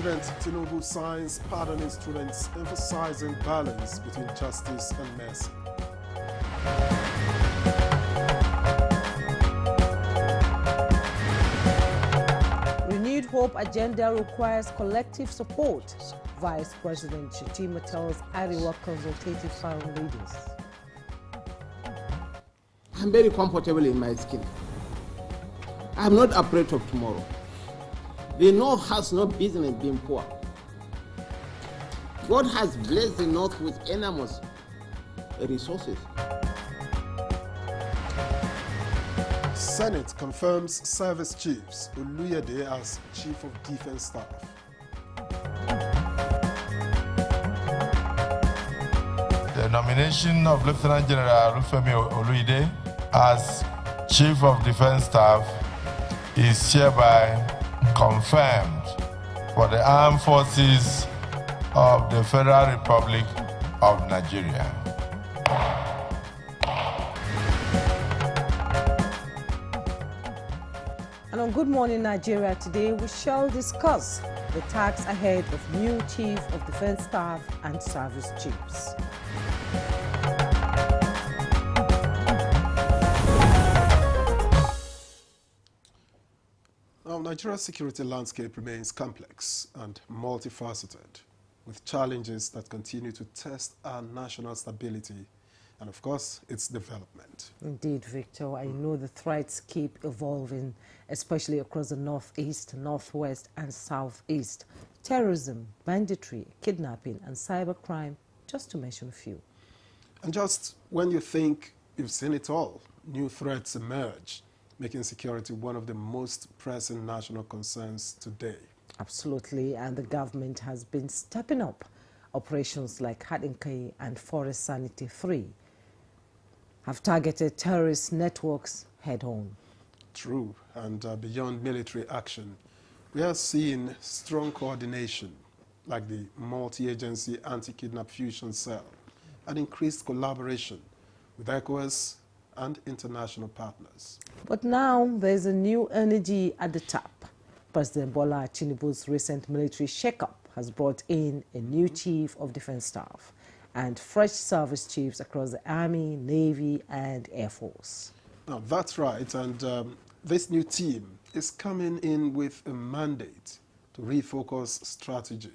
President Tinubu signs pardon instruments emphasizing balance between justice and mercy. Renewed Hope agenda requires collective support. Vice President Shettima tells Ariwa Consultative Forum leaders. I'm very comfortable in my skin. I'm not afraid of tomorrow. The North has no business being poor. God has blessed the North with enormous resources. Senate confirms service chiefs Oluyede as Chief of Defense Staff. The nomination of Lieutenant General Olufemi Oluyede as Chief of Defense Staff is hereby confirmed for the Armed Forces of the Federal Republic of Nigeria. And on Good Morning Nigeria today, we shall discuss the task ahead of new Chief of Defense Staff and Service Chiefs. Now, Nigeria's security landscape remains complex and multifaceted, with challenges that continue to test our national stability and, of course, its development. Indeed, Victor, I know the threats keep evolving, especially across the northeast, northwest, and southeast. Terrorism, banditry, kidnapping, and cybercrime, just to mention a few. And just when you think you've seen it all, new threats emerge, making security one of the most pressing national concerns today. Absolutely, and the government has been stepping up. Operations like Hadinkai and Forest Sanity 3 have targeted terrorist networks head-on. True, and beyond military action, we are seeing strong coordination, like the multi-agency anti-kidnap fusion cell, and increased collaboration with ECOWAS and international partners. But now there's a new energy at the top. President Bola Tinubu's recent military shakeup has brought in a new Chief of Defense Staff and fresh service chiefs across the Army, Navy, and Air Force. Now, that's right, and this new team is coming in with a mandate to refocus strategy,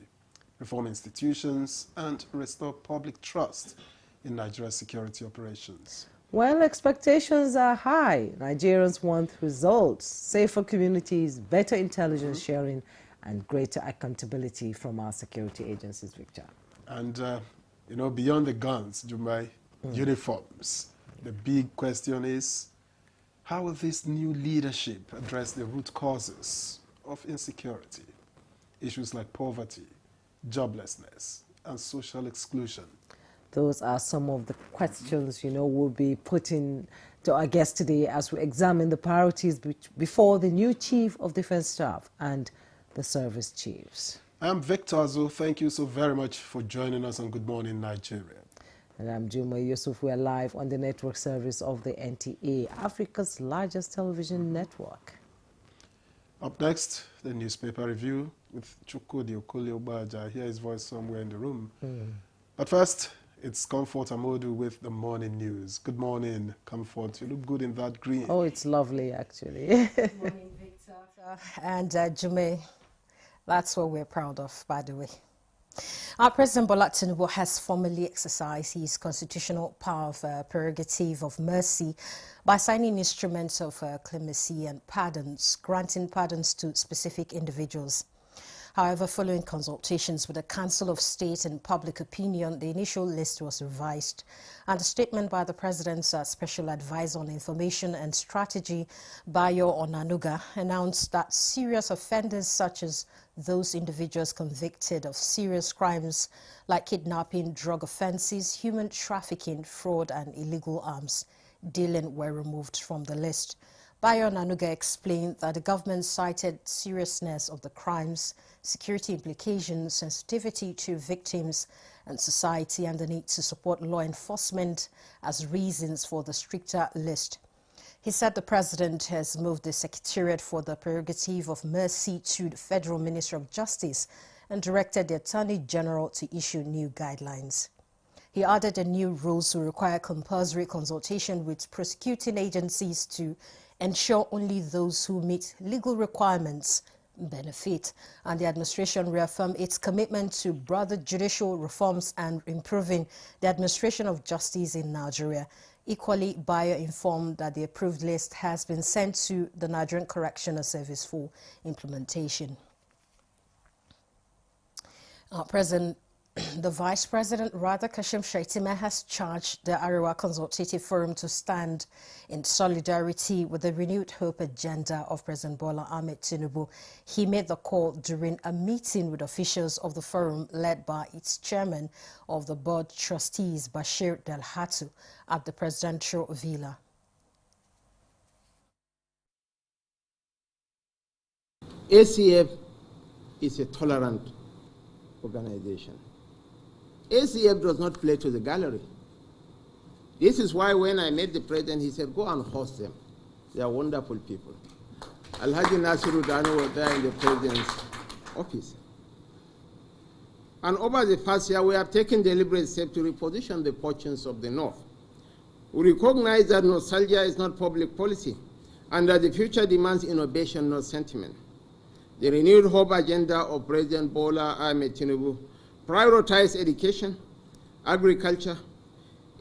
reform institutions, and restore public trust in Nigeria's security operations. Well, expectations are high. Nigerians want results, safer communities, better intelligence sharing, and greater accountability from our security agencies, Victor. And, you know, beyond the guns, uniforms, the big question is, how will this new leadership address the root causes of insecurity? Issues like poverty, joblessness, and social exclusion. Those are some of the questions, we'll be putting to our guests today as we examine the priorities before the new Chief of Defense Staff and the service chiefs. I'm Victor Azu. Thank you so very much for joining us on Good Morning Nigeria. And I'm Juma Yusuf. We're live on the network service of the NTA, Africa's largest television network. Up next, the newspaper review with Chukwudi Okoli-Obaja. I hear his voice somewhere in the room. But first, it's Comfort Amodu with the morning news. Good morning, Comfort. You look good in that green. Oh, it's lovely, actually. Good morning, Victor. And Jume, that's what we're proud of, by the way. Our President Bola Tinubu has formally exercised his constitutional power of prerogative of mercy by signing instruments of clemency and pardons, granting pardons to specific individuals. However, following consultations with the Council of State and Public Opinion, the initial list was revised, and a statement by the President's Special Advisor on Information and Strategy, Bayo Onanuga, announced that serious offenders such as those individuals convicted of serious crimes like kidnapping, drug offenses, human trafficking, fraud, and illegal arms dealing were removed from the list. Bayo Onanuga explained that the government cited seriousness of the crimes, security implications, sensitivity to victims and society, and the need to support law enforcement as reasons for the stricter list. He said the president has moved the Secretariat for the Prerogative of Mercy to the Federal Ministry of Justice and directed the Attorney General to issue new guidelines. He added the new rules will require compulsory consultation with prosecuting agencies to ensure only those who meet legal requirements benefit, and the administration reaffirmed its commitment to broader judicial reforms and improving the administration of justice in Nigeria. Equally, Bayo informed that the approved list has been sent to the Nigerian Correctional Service for implementation. The Vice President, Kashim Shettima, has charged the Arewa Consultative Forum to stand in solidarity with the renewed hope agenda of President Bola Ahmed Tinubu. He made the call during a meeting with officials of the forum led by its chairman of the board trustees, Bashir Delhatu, at the presidential villa. ACF is a tolerant organization. ACF does not play to the gallery. This is why when I met the president, he said, go and host them. They are wonderful people. Alhaji Nasiru Dano was there in the president's office. And over the past year, we have taken deliberate steps to reposition the fortunes of the North. We recognize that nostalgia is not public policy, and that the future demands innovation, not sentiment. The renewed hope agenda of President Bola Ahmed Tinubu prioritize education, agriculture,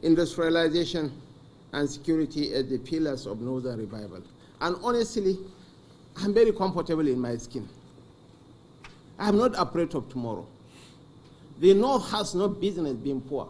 industrialization, and security as the pillars of Northern revival. And honestly, I'm very comfortable in my skin. I'm not afraid of tomorrow. The North has no business being poor.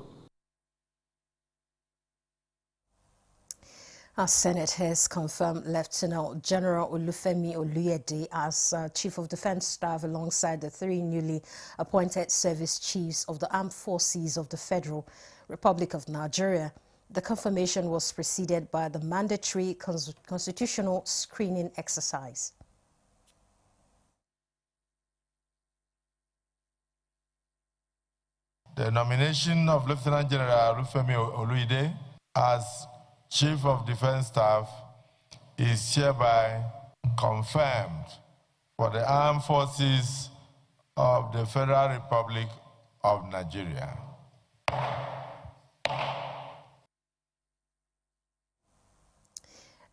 Our Senate has confirmed Lieutenant General Olufemi Oluyede as Chief of Defense Staff alongside the three newly appointed service chiefs of the Armed Forces of the Federal Republic of Nigeria. The confirmation was preceded by the mandatory constitutional screening exercise. The nomination of Lieutenant General Olufemi Oluyede as Chief of Defense Staff is hereby confirmed for the Armed Forces of the Federal Republic of Nigeria.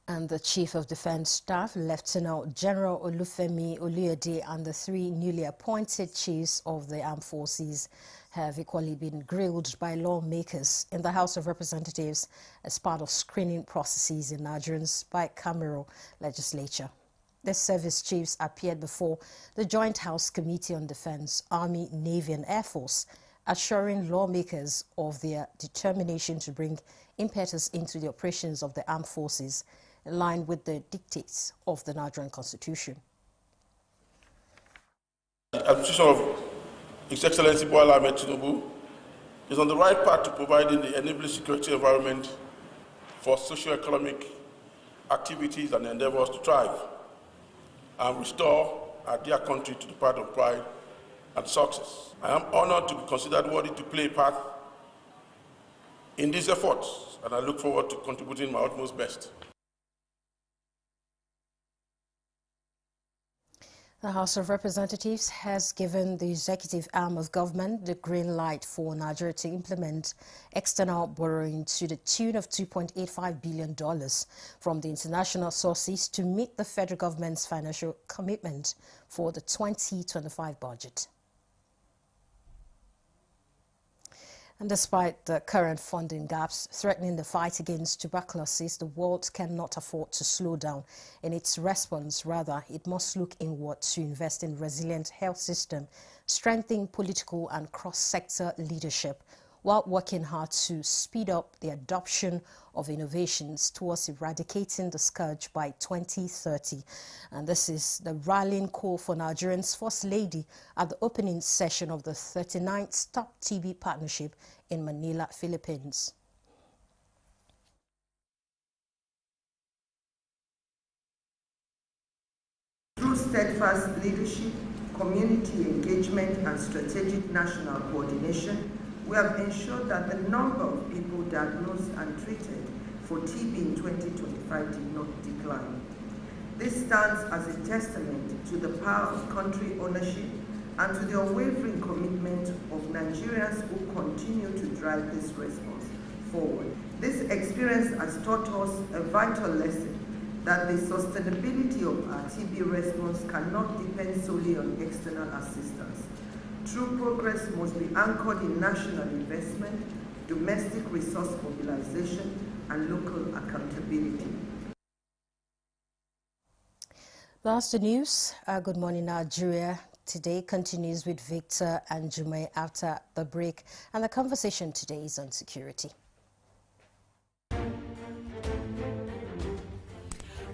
And the Chief of Defense Staff, Lieutenant General Olufemi Oluyede, and the three newly appointed chiefs of the armed forces have equally been grilled by lawmakers in the House of Representatives as part of screening processes in Nigeria's bicameral legislature. The service chiefs appeared before the Joint House Committee on Defense, Army, Navy and Air Force, assuring lawmakers of their determination to bring impetus into the operations of the armed forces in line with the dictates of the Nigerian Constitution. The administration of His Excellency Bola Ahmed Tinubu is on the right path to providing the enabling security environment for socio-economic activities and endeavors to thrive and restore our dear country to the path of pride and success. I am honored to be considered worthy to play a part in these efforts, and I look forward to contributing my utmost best. The House of Representatives has given the executive arm of government the green light for Nigeria to implement external borrowing to the tune of $2.85 billion from the international sources to meet the federal government's financial commitment for the 2025 budget. And despite the current funding gaps threatening the fight against tuberculosis, the world cannot afford to slow down in its response. Rather, it must look inward to invest in resilient health system, strengthen political and cross-sector leadership, while working hard to speed up the adoption of innovations towards eradicating the scourge by 2030. And this is the rallying call for Nigeria's First Lady at the opening session of the 39th Stop TB Partnership in Manila, Philippines. Through steadfast leadership, community engagement, and strategic national coordination, we have ensured that the number of people diagnosed and treated for TB in 2025 did not decline. This stands as a testament to the power of country ownership and to the unwavering commitment of Nigerians who continue to drive this response forward. This experience has taught us a vital lesson that the sustainability of our TB response cannot depend solely on external assistance. True progress must be anchored in national investment, domestic resource mobilization, and local accountability. That's the news. Good morning, Nigeria. Today continues with Victor and Jume after the break, and the conversation today is on security.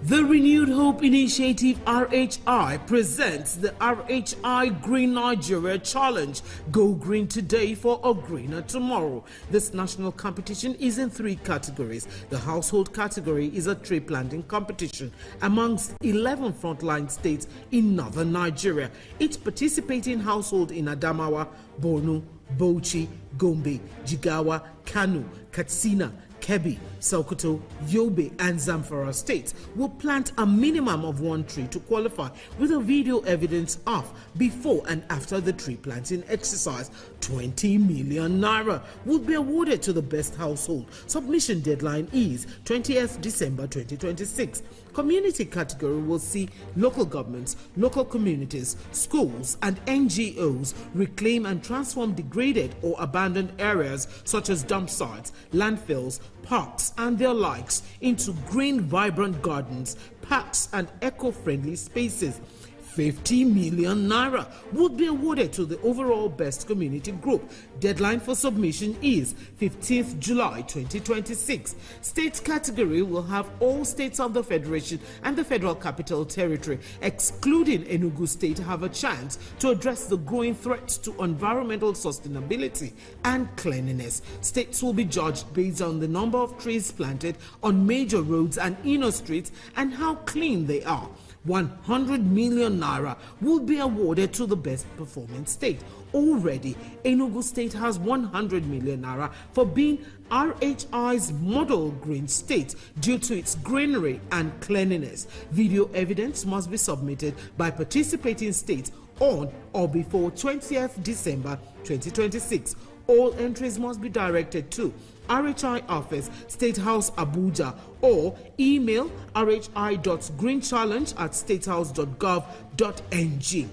The Renewed Hope Initiative RHI presents the RHI Green Nigeria Challenge. Go green today for a greener tomorrow. This national competition is in 3 categories. The household category is a tree planting competition amongst 11 frontline states in northern Nigeria. Each participating household in Adamawa, Borno, Bauchi, Gombe, Jigawa, Kano, Katsina, Kebbi, Sokoto, Yobe, and Zamfara states will plant a minimum of 1 tree to qualify, with a video evidence of before and after the tree planting exercise. 20 million naira will be awarded to the best household. Submission deadline is 20th December 2026. Community category will see local governments, local communities, schools, and NGOs reclaim and transform degraded or abandoned areas such as dump sites, landfills, parks, and their likes into green, vibrant gardens, parks, and eco-friendly spaces. 50 million naira would be awarded to the overall best community group. Deadline for submission is 15th July 2026. State category will have all states of the Federation and the Federal Capital Territory, excluding Enugu State, have a chance to address the growing threats to environmental sustainability and cleanliness. States will be judged based on the number of trees planted on major roads and inner streets and how clean they are. 100 million naira will be awarded to the best performing state. Already, Enugu State has 100 million naira for being RHI's model green state due to its greenery and cleanliness. Video evidence must be submitted by participating states on or before 20th December 2026. All entries must be directed to RHI Office, State House, Abuja, or email rhi.greenchallenge@statehouse.gov.ng.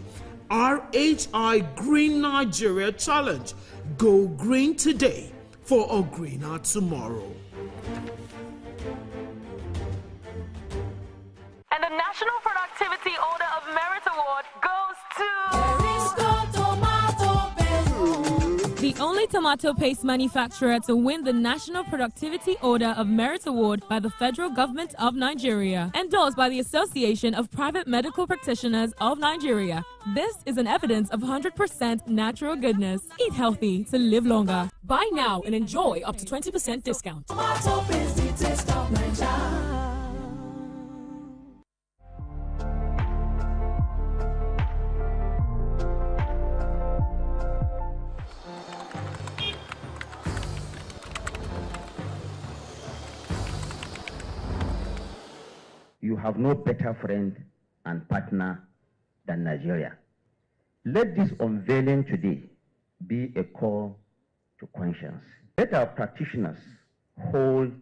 RHI Green Nigeria Challenge. Go green today for a greener tomorrow. And the National Productivity Order of Merit Award goes to... The only tomato paste manufacturer to win the National Productivity Order of Merit Award by the Federal Government of Nigeria, endorsed by the Association of Private Medical Practitioners of Nigeria. This is an evidence of 100% natural goodness. Eat healthy to live longer. Buy now and enjoy up to 20% discount. Tomato paste, the taste of Nigeria. You have no better friend and partner than Nigeria. Let this unveiling today be a call to conscience. Let our practitioners hold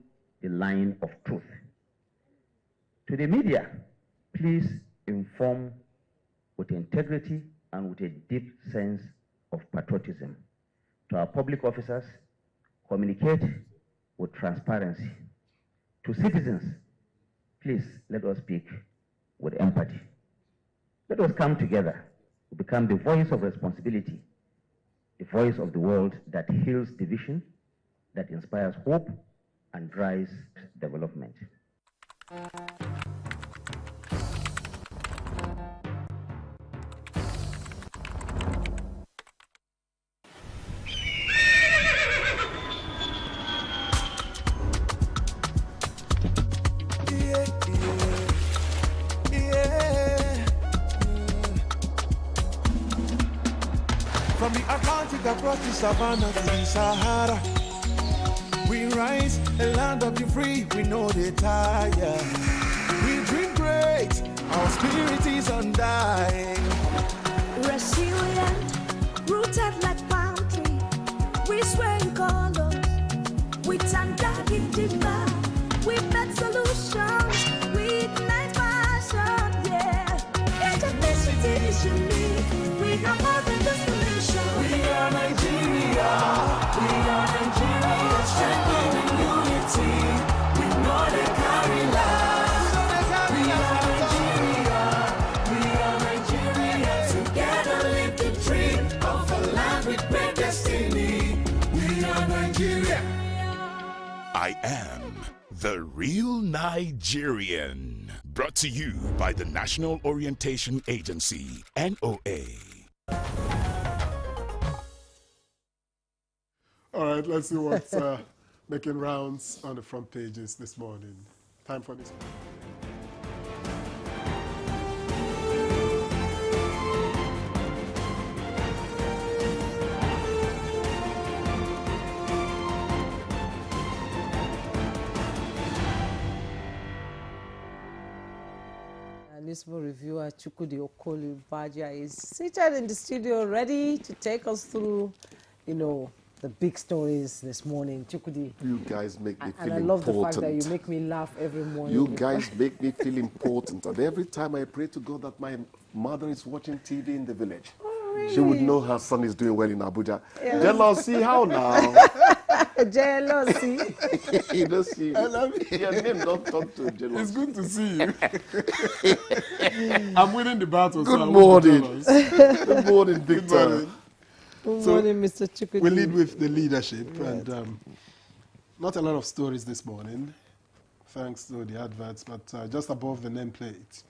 the line of truth. To the media, please inform with integrity and with a deep sense of patriotism. To our public officers, communicate with transparency. To citizens, please let us speak with empathy. Let us come together to become the voice of responsibility, the voice of the world that heals division, that inspires hope and drives development. From the Atlantic across the savannah to the Sahara, we rise, a land of the free, we know they tire. We dream great, our spirit is undying. resilient, rooted like palm tree. We swear in colors, with undying demand. We bet solutions, we ignite passion, yeah. Ethnicity is unique, we have more than just a nation. We are Nigeria, we are Nigeria, strengthening unity. We know they carry lives. We are Nigeria, we are Nigeria. Together live the dream of a land with great destiny. We are Nigeria. I am the real Nigerian. Brought to you by the National Orientation Agency, NOA. All right, let's see what's making rounds on the front pages this morning. Time for this. Newspaper reviewer Chukudi Okoli Baja is seated in the studio ready to take us through, the big stories this morning. Chukudi. You guys make me feel important. And I love the fact that you make me laugh every morning. You guys make me feel important. And every time I pray to God that my mother is watching TV in the village, really? She would know her son is doing well in Abuja. Yeah. Jealousy, how now? Jealousy. You don't see. Your name don't talk to jealousy. It's good to see you. I'm winning the battle. Good morning. Good morning, Victor. Good morning, Mr. Chukudi. We lead with the leadership, right. And not a lot of stories this morning, thanks to the adverts, but just above the nameplate.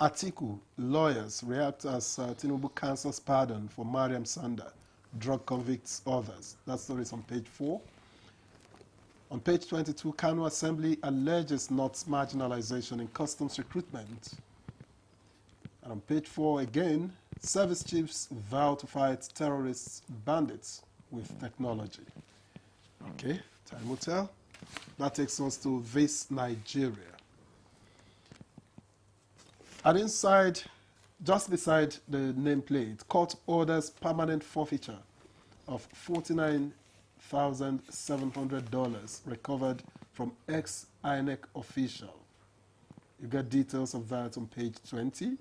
Atiku, lawyers react as Tinubu cancels pardon for Mariam Sanda, drug convicts others. That story is on page 4. On page 22, Kano Assembly alleges North's marginalization in customs recruitment. And on page 4 again, service chiefs vow to fight terrorists, bandits with technology. Okay, time will tell. That takes us to this Nigeria. And inside, just beside the nameplate, court orders permanent forfeiture of $49,700 recovered from ex-INEC official. You get details of that on page 20.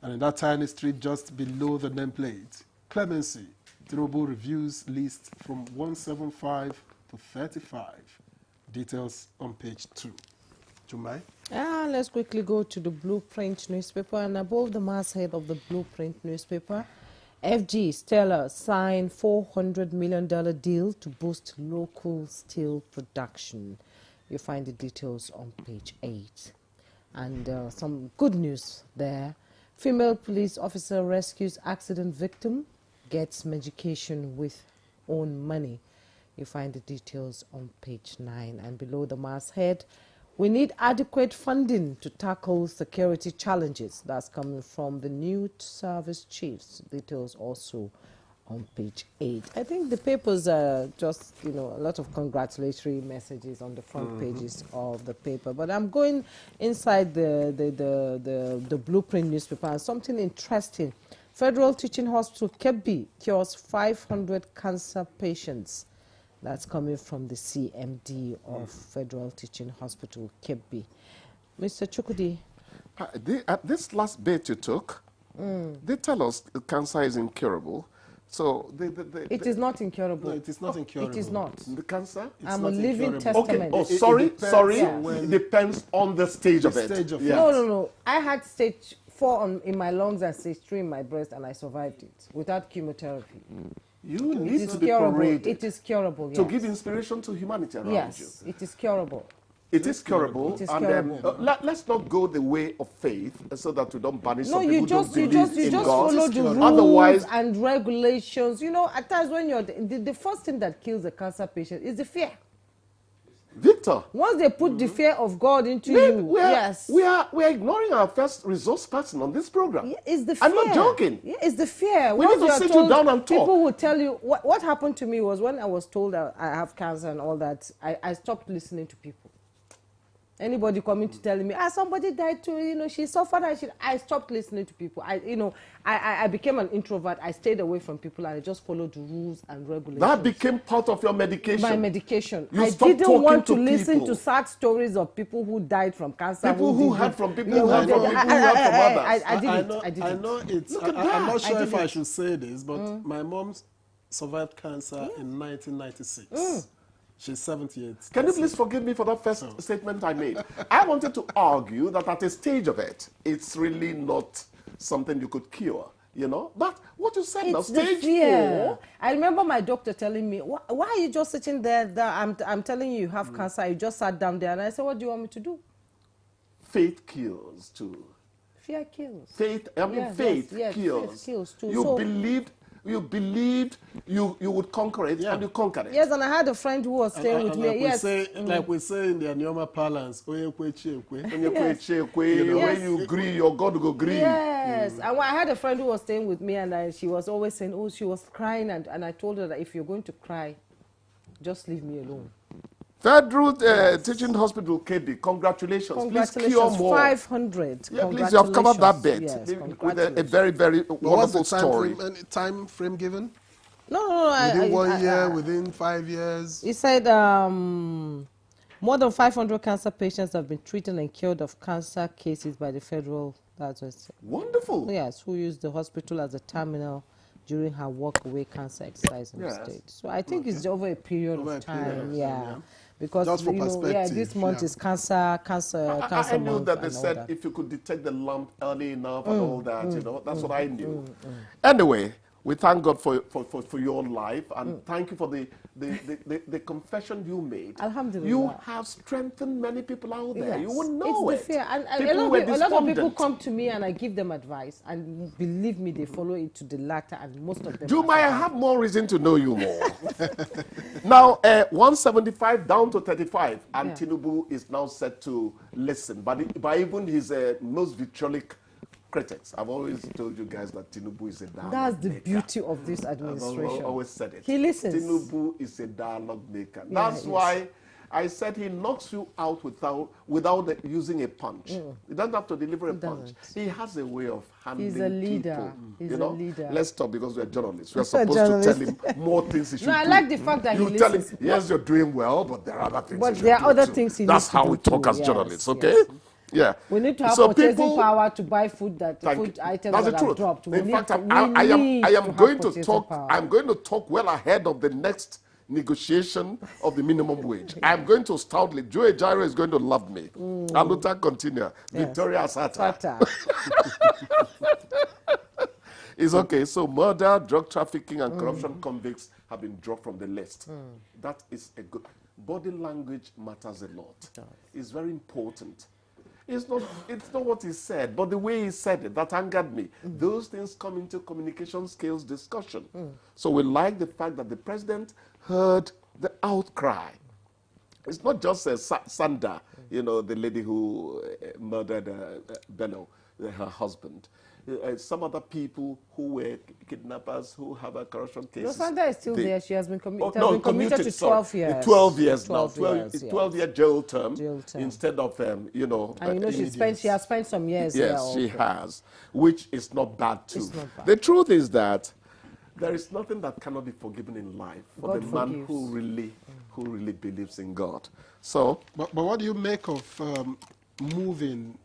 And in that tiny street just below the nameplate, clemency, Tinubu reviews list from 175 to 35. Details on page 2. Jumai? Let's quickly go to the Blueprint newspaper. And above the masthead of the Blueprint newspaper, FG Stella signed $400 million deal to boost local steel production. You find the details on page 8. And some good news there. Female police officer rescues accident victim, gets medication with own money. You find the details on page 9. And below the masthead, we need adequate funding to tackle security challenges. That's coming from the new service chiefs. Details also on page 8. I think the papers are just, a lot of congratulatory messages on the front pages of the paper. But I'm going inside the Blueprint newspaper, and something interesting. Federal Teaching Hospital Kebbi cures 500 cancer patients. That's coming from the CMD of Federal Teaching Hospital Kebbi. Mr. Chukudi. This last bit you took, they tell us cancer is incurable. So it is not incurable. No, it is not incurable. It is not. The cancer? I'm a living testament. Okay. Oh, sorry. Yeah. It depends on the stage of it. No. I had stage 4 in my lungs and stage 3 in my breast, and I survived it without chemotherapy. You need to be paraded. It is curable, yes. To give inspiration to humanity around you. Yes, it is curable. It is curable. It is and curable. Let's not go the way of faith so that we don't banish some you people just God. follow the rules Otherwise, and regulations. At times when you're the first thing that kills a cancer patient is the fear. Victor. Once they put the fear of God into you, yes. We are ignoring our first resource person on this program. Yeah, it's the fear. I'm not joking. Yeah, it's the fear. We need to sit you down and talk. People will tell you, what happened to me was when I was told that I have cancer and all that, I stopped listening to people. Anybody coming to tell me, somebody died too, you know, she suffered, and I stopped listening to people. I became an introvert. I stayed away from people, and I just followed the rules and regulations. That became part of your medication. My medication. You I stopped didn't want to talking listen to sad stories of people who died from cancer. People who had from people who had from people who had from others. I did it. I know it's. I'm not sure if I should say this, but my mom survived cancer in 1996. She's 78. Can you please forgive me for that first statement I made? I wanted to argue that at a stage of it, it's really not something you could cure, you know? But what you said now, stage 4. I remember my doctor telling me, why are you just sitting there? I'm telling you have cancer. You just sat down there. And I said, what do you want me to do? Faith kills too. Fear kills. Faith kills. Faith kills too. You believed you would conquer it, and you conquered it. Yes, and I had a friend who was staying with me. Like we say in the Anioma parlance, when you agree, your God will agree. Yes, and I had a friend who was staying with me, and she was always saying, she was crying, and I told her that if you're going to cry, just leave me alone. Federal Teaching Hospital, KB, congratulations. Please cure more. 500. Yeah, please, you have covered that bit with a very, very wonderful story. Time frame given? No, within 1 year, within 5 years? He said more than 500 cancer patients have been treated and cured of cancer cases by the federal. That's what wonderful. Yes, who used the hospital as a terminal during her walk-away cancer exercise in the state. So I think it's over a period of time. Because just for perspective, this month is cancer month. I knew that they said if you could detect the lump early enough and all that, you know, that's what I knew. Anyway, we thank God for your life, and thank you for the confession you made. Alhamdulillah. You have strengthened many people out there. Yes. You would know it's it. The fear. And a lot of people come to me and I give them advice, and believe me, they follow it to the latter, and most of them. You might have more reason to know you more. Now, 175 down to 35, and Tinubu is now set to listen. But by even his most vitriolic critics, I've always told you guys that Tinubu is a dialogue That's the maker. beauty of this administration. I've always said it. He listens. Tinubu is a dialogue maker. That's why I said he knocks you out without using a punch. He doesn't have to deliver a punch. He has a way of handling people. He's a leader. He's a leader. Let's stop, because we're journalists. We're supposed to tell him more things he should do. I like the fact that he listens. Tell him, yes, you're doing well, but there are other things But there are other things he That's needs to how do we talk too. as journalists, okay? Yes. Yeah. We need to have purchasing power to buy food items that have dropped. In fact, I am going to talk. I'm going to talk well ahead of the next negotiation of the minimum wage. I'm going to stoutly. Joe Ejiro is going to love me. Aluta continue. Yes. Victoria Sata. It's okay. So murder, drug trafficking, and corruption convicts have been dropped from the list. That is a good. Body language matters a lot. It's very important. It's not what he said, but the way he said it, that angered me. Those things come into communication skills discussion. So we like the fact that the president heard the outcry. It's not just Sanda, you know, the lady who murdered Bello, her husband. Some other people who were kidnappers who have a corruption case. No, Sandra is still there. She has been committed to 12 years. 12 years now. 12-year jail term instead of, you know. And you know, she has spent some years there. Yes, she has, which is not bad too. It's not bad. The truth is that there is nothing that cannot be forgiven in life for the man who really believes in God. So, but what do you make of moving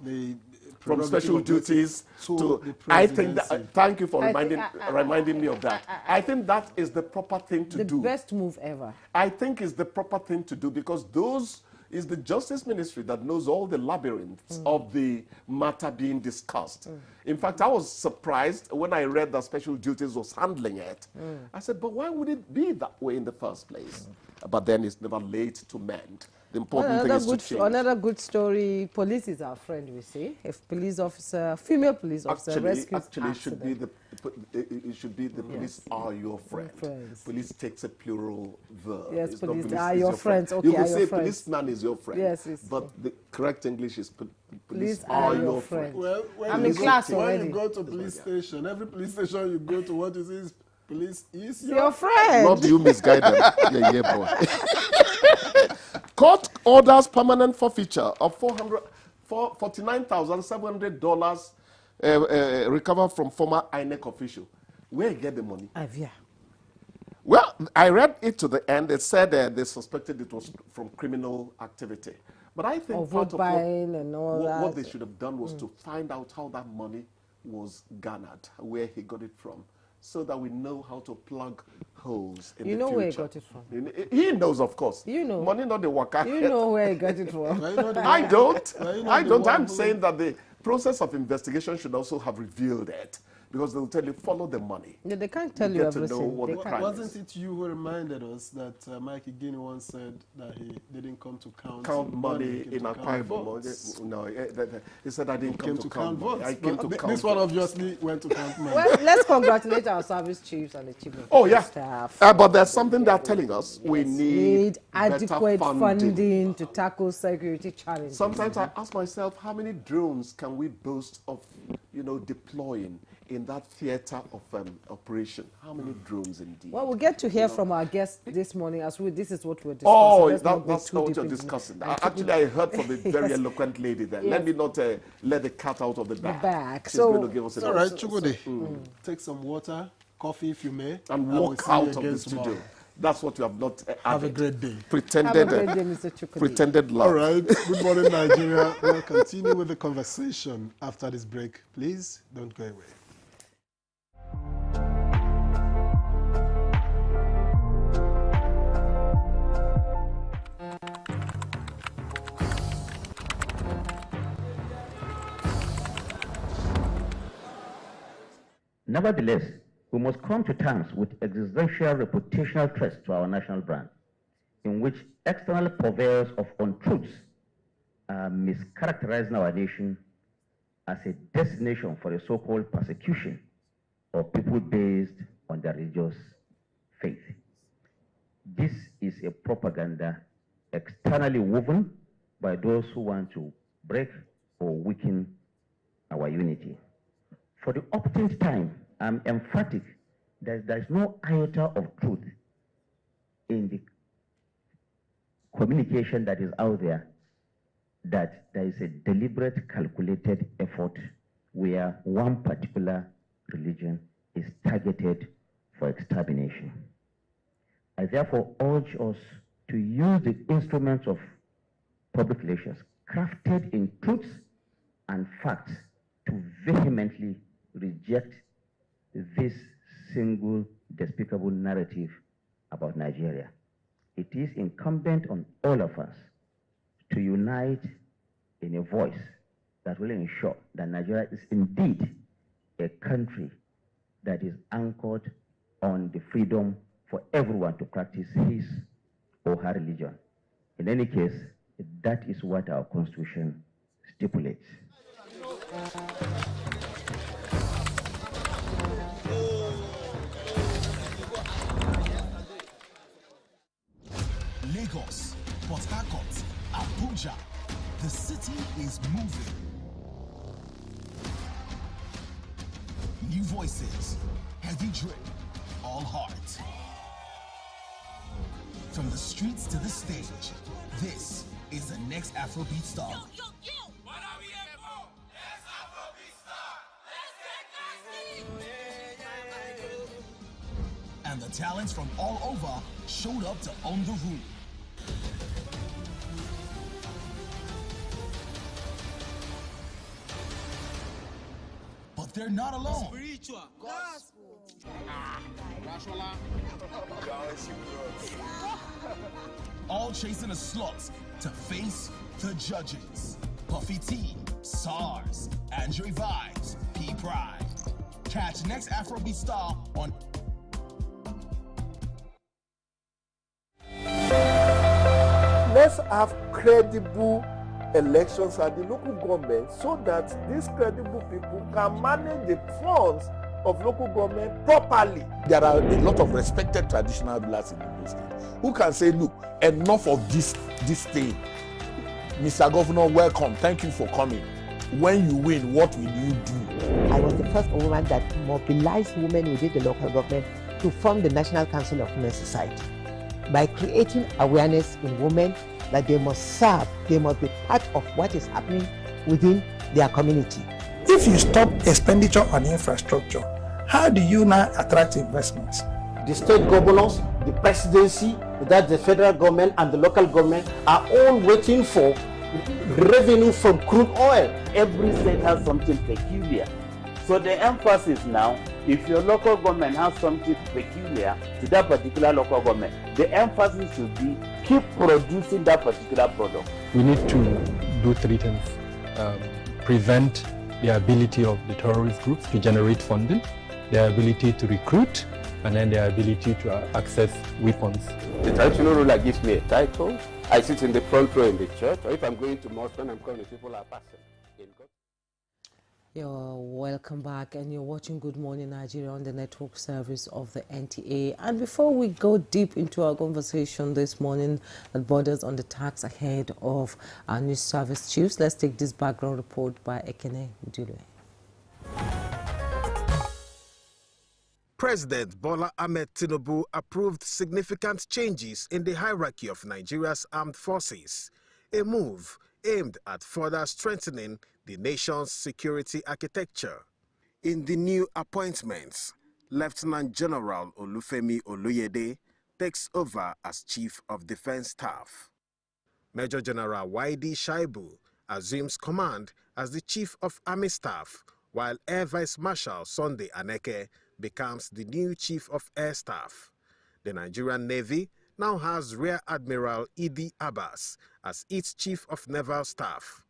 the from special duties to I think that, thank you for reminding me of that. I think that is the proper thing to do. The best move ever. I think it's the proper thing to do, because those is the Justice Ministry that knows all the labyrinths of the matter being discussed. In fact, I was surprised when I read that special duties was handling it. I said, but why would it be that way in the first place? But then it's never late to mend. The important thing is to change. Another good story, police is our friend, we say. If police officer, female police officer rescues Actually, it should be the police are your friend. Police takes a plural verb. Yes, police are your friends. Okay, you could say policeman is your friend. Yes, but the correct English is police are your friend. Well, I'm in class already. When you go to police station, every police station you go to, what is this? Police is your friend. Not you misguide them. Yeah, boy. Court orders permanent forfeiture of $49,700 recovered from former INEC official. Where you get the money? Well, I read it to the end. It said they suspected it was from criminal activity. But I think part of what they should have done was to find out how that money was garnered, where he got it from, so that we know how to plug holes in the future. You know where he got it from? He knows, of course. You know. Money not the worker. You know where he got it from. I don't. I don't. I'm saying that the process of investigation should also have revealed it. Because they'll tell you, follow the money. Yeah, they can't tell you everything. Wasn't it you who reminded us that Mike Guinea once said that he didn't come to count money in Akwa Ibom? No, he said I didn't come to count votes. I came to count. This one obviously went to count money. Well, let's congratulate our service chiefs and the chief of staff. But there's something they're telling us. We need adequate funding to tackle security challenges. Sometimes I ask myself, how many drones can we boast of, deploying in that theater of operation? How many drones indeed? Well, we'll get to hear from our guest this morning this is what we're discussing. Oh, that's not what you're discussing. Actually, I heard from a very eloquent lady there. Yes. Let me not let the cat out of the bag. She's going to give us all right, Chukwudi. Take some water, coffee if you may. And walk out of the studio. That's what you have not added. Have a great day. Pretended, have a great day, Mr. Chukwudi. Pretended love. All right. Good morning, Nigeria. We'll continue with the conversation after this break. Please don't go away. Nevertheless, we must come to terms with existential reputational threats to our national brand, in which external purveyors of untruths are mischaracterizing our nation as a destination for a so-called persecution of people based on their religious faith. This is a propaganda externally woven by those who want to break or weaken our unity. For the upteenth time, I'm emphatic that there is no iota of truth in the communication that is out there, that there is a deliberate, calculated effort where one particular religion is targeted for extermination. I therefore urge us to use the instruments of public relations crafted in truths and facts to vehemently reject this single despicable narrative about Nigeria. It is incumbent on all of us to unite in a voice that will ensure that Nigeria is indeed a country that is anchored on the freedom for everyone to practice his or her religion. In any case, that is what our Constitution stipulates. Lagos, Port Harcourt, Abuja, the city is moving. New voices, heavy drip, all heart. From the streets to the stage, this is the next Afrobeat star. Yo, yo, yo. What are we here for? Let's Afrobeat star. Let's get nasty. And the talents from all over showed up to own the room. But they're not alone. Spiritual. Gospel. All chasing a slot to face the judges. Puffy T, SARS, Andre Vibes, P Pride. Catch next Afrobeat star on. Let's have credible elections at the local government so that these credible people can manage the funds of local government properly. There are a lot of respected traditional rulers in the state who can say, look, enough of this thing. Mr. Governor, welcome. Thank you for coming. When you win, what will you do? I was the first woman that mobilized women within the local government to form the National Council of Women Society by creating awareness in women that they must serve, they must be part of what is happening within their community. If you stop expenditure on infrastructure, how do you now attract investments? The state governors, the presidency, that the federal government and the local government are all waiting for revenue from crude oil. Every state has something peculiar. So the emphasis now, if your local government has something peculiar to that particular local government, the emphasis should be keep producing that particular product. We need to do three things. Prevent the ability of the terrorist groups to generate funding, their ability to recruit, and then their ability to access weapons. The traditional ruler gives me a title. I sit in the front row in the church, or if I'm going to mosque, when I'm coming, people are passing. You're welcome back, and you're watching Good Morning Nigeria on the network service of the NTA. And before we go deep into our conversation this morning that borders on the tax ahead of our news service chiefs, let's take this background report by Ekene Udule. President Bola Ahmed Tinubu approved significant changes in the hierarchy of Nigeria's armed forces, a move aimed at further strengthening the nation's security architecture. In the new appointments, Lieutenant General Olufemi Oluyede takes over as Chief of Defense Staff. Major General Waidi Shaibu assumes command as the Chief of Army Staff, while Air Vice Marshal Sunday Aneke becomes the new Chief of Air Staff. The Nigerian Navy now has Rear Admiral Idi Abbas as its Chief of Naval Staff.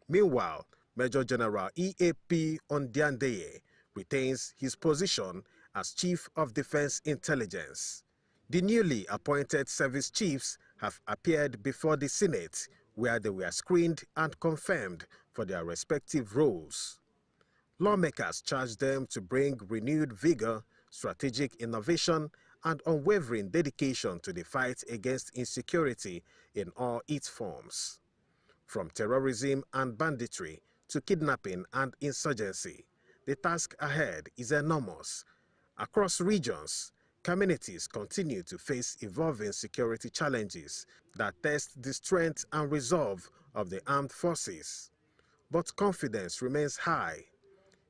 Meanwhile, Major General EAP Ondiandeye retains his position as Chief of Defense Intelligence. The newly appointed service chiefs have appeared before the Senate, where they were screened and confirmed for their respective roles. Lawmakers charged them to bring renewed vigor, strategic innovation, and unwavering dedication to the fight against insecurity in all its forms. From terrorism and banditry to kidnapping and insurgency, the task ahead is enormous. Across regions, communities continue to face evolving security challenges that test the strength and resolve of the armed forces. But confidence remains high.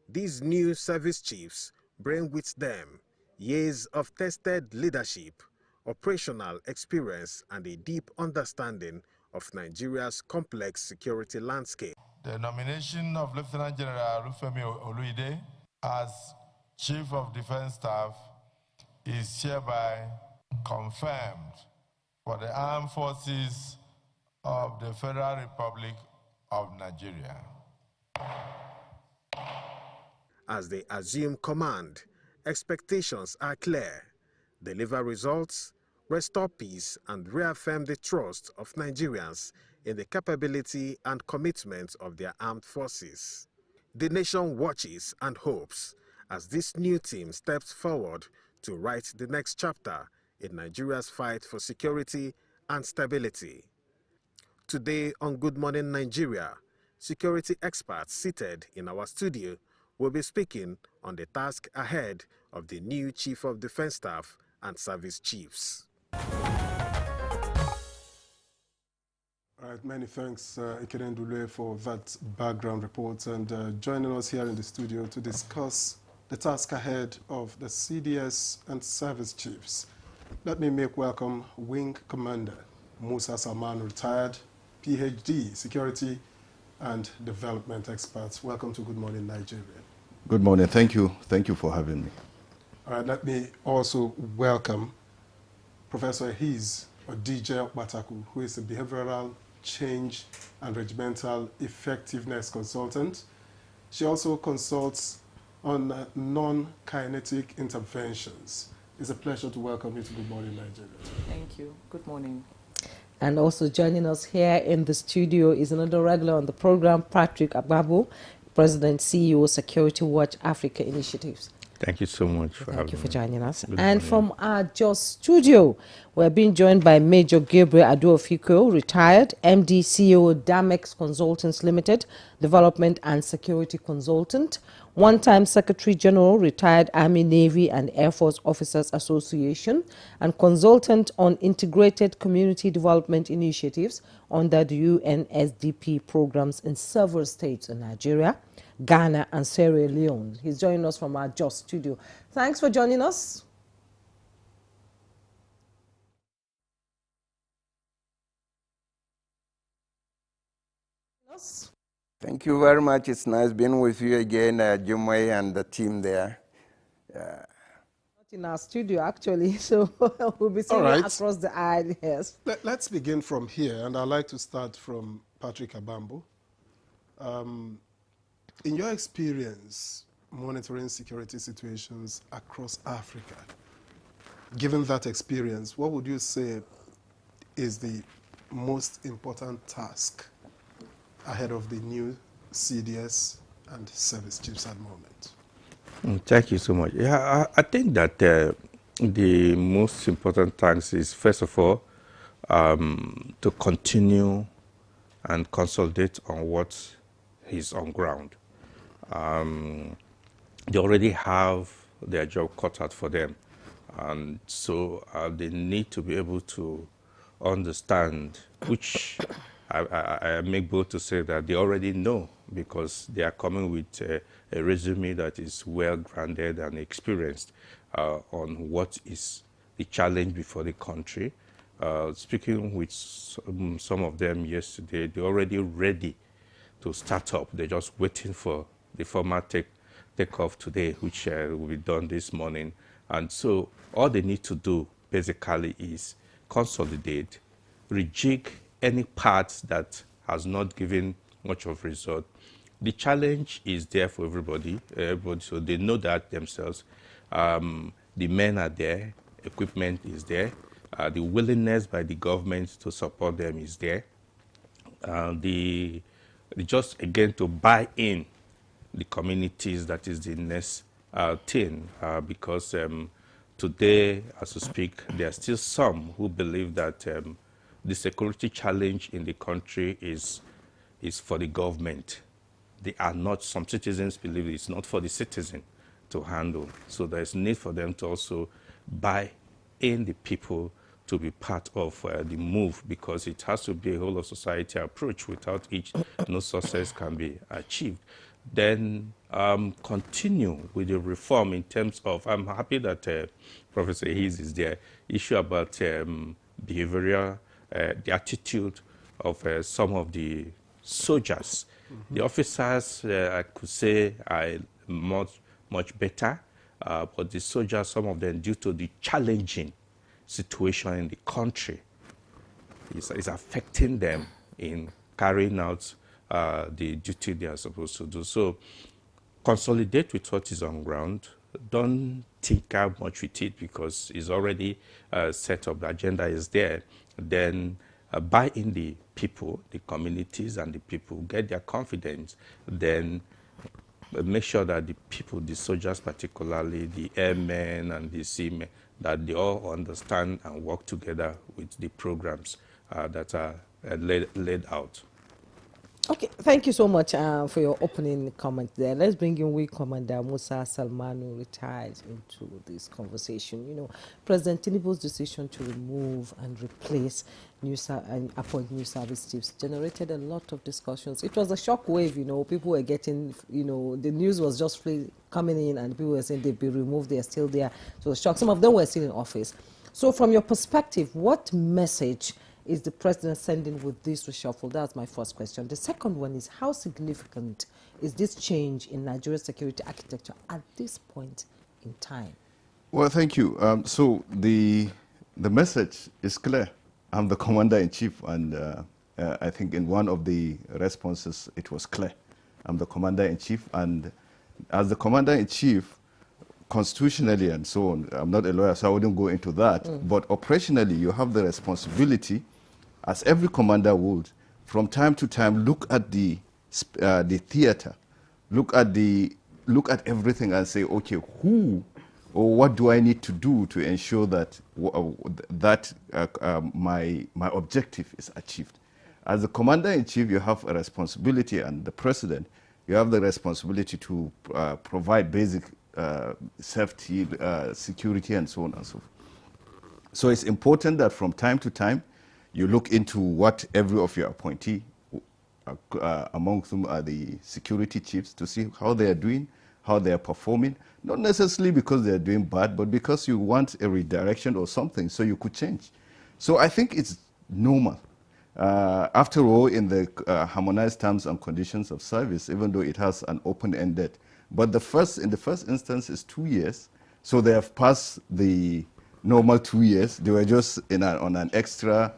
These new service chiefs bring with them years of tested leadership, operational experience, and a deep understanding of Nigeria's complex security landscape. The nomination of Lieutenant General Olufemi Oluyede as Chief of Defense Staff is hereby confirmed for the Armed Forces of the Federal Republic of Nigeria. As they assume command, expectations are clear: deliver results, restore peace, and reaffirm the trust of Nigerians in the capability and commitment of their armed forces. The nation watches and hopes as this new team steps forward to write the next chapter in Nigeria's fight for security and stability. Today on Good Morning Nigeria, security experts seated in our studio will be speaking on the task ahead of the new Chief of Defense Staff and Service Chiefs. All right, many thanks, Ekene Udule, for that background report, and joining us here in the studio to discuss the task ahead of the CDS and Service Chiefs. Let me make welcome Wing Commander Musa Salman, retired PhD, Security and Development Experts. Welcome to Good Morning Nigeria. Good morning. Thank you. Thank you for having me. All right, let me also welcome Professor Hiz DJ Bataku, who is a behavioral change and regimental effectiveness consultant. She also consults on non-kinetic interventions. It's a pleasure to welcome you to Good Morning Nigeria. Thank you. Good morning. And also joining us here in the studio is another regular on the program, Patrick Agbabo, President, CEO, Security Watch Africa Initiatives. Thank you so much for having me. Thank you for joining us. Good And morning. from our Jos studio, we're being joined by Major Gabriel Aduofiko, retired MD CEO Damex Consultants Limited, Development and Security Consultant, one-time Secretary General, retired Army, Navy and Air Force Officers Association, and consultant on integrated community development initiatives under the UNSDP programs in several states in Nigeria, Ghana and Sierra Leone. He's joining us from our Jos studio. Thanks for joining us. Thank you very much. It's nice being with you again, Jumway and the team there. Not in our studio, actually, so we'll be seeing you across the aisle. Yes. Let's begin from here, and I'd like to start from Patrick Abambo. In your experience monitoring security situations across Africa, given that experience, what would you say is the most important task ahead of the new CDS and service chiefs at the moment? Thank you so much. Yeah, I think that the most important task is, first of all, to continue and consolidate on what is on ground. They already have their job cut out for them, and so they need to be able to understand, which I make bold to say that they already know, because they are coming with a resume that is well-grounded and experienced on what is the challenge before the country. Speaking with some of them yesterday, they're already ready to start up. They're just waiting for the formal take-off today, which will be done this morning. And so all they need to do basically is consolidate, rejig any part that has not given much of result. The challenge is there for everybody, so they know that themselves. The men are there, equipment is there, the willingness by the government to support them is there. Just again to buy in the communities, that is the next thing, because today, as we speak, there are still some who believe that the security challenge in the country is for the government. They are not, some citizens believe it's not for the citizen to handle. So there's need for them to also buy in the people to be part of the move, because it has to be a whole of society approach, without which no success can be achieved. Then continue with the reform in terms of, I'm happy that Professor Hayes is there, issue about behavioral, the attitude of some of the soldiers. The officers, I could say, are much better, but the soldiers, some of them, due to the challenging situation in the country, is affecting them in carrying out the duty they are supposed to do. So consolidate with what is on ground. Don't tinker much with it, because it's already set up. The agenda is there. Then buy in the people, the communities and the people, get their confidence. Then make sure that the people, the soldiers particularly, the airmen and the seamen, that they all understand and work together with the programs that are laid out. Okay, thank you so much for your opening comment there. Let's bring in Wing Commander Musa Salmanu, retired, into this conversation. You know, President Tinubu's decision to remove and replace and appoint new service chiefs generated a lot of discussions. It was a shock wave, you know. People were getting, you know, the news was just coming in and people were saying they'd be removed, they're still there. So shock. Some of them were still in office. So from your perspective, what message is the president sending with this reshuffle? That's my first question. The second one is, how significant is this change in Nigeria's security architecture at this point in time? Well, thank you. So the message is clear. I'm the commander-in-chief, and I think in one of the responses it was clear. I'm the commander-in-chief, and as the commander-in-chief, constitutionally and so on, I'm not a lawyer, so I wouldn't go into that, but operationally you have the responsibility, as every commander would, from time to time look at the theater, look at the look at everything and say, okay, who or what do I need to do to ensure that my objective is achieved? As the commander-in-chief, you have a responsibility, and the president, you have the responsibility to provide basic safety, security, and so on and so forth. So it's important that from time to time, you look into what every of your appointee, amongst them are the security chiefs, to see how they are doing, how they are performing, not necessarily because they are doing bad, but because you want a redirection or something, so you could change. So I think it's normal. After all, in the harmonized terms and conditions of service, even though it has an open-ended, but in the first instance is 2 years, so they have passed the normal 2 years. They were just on an extra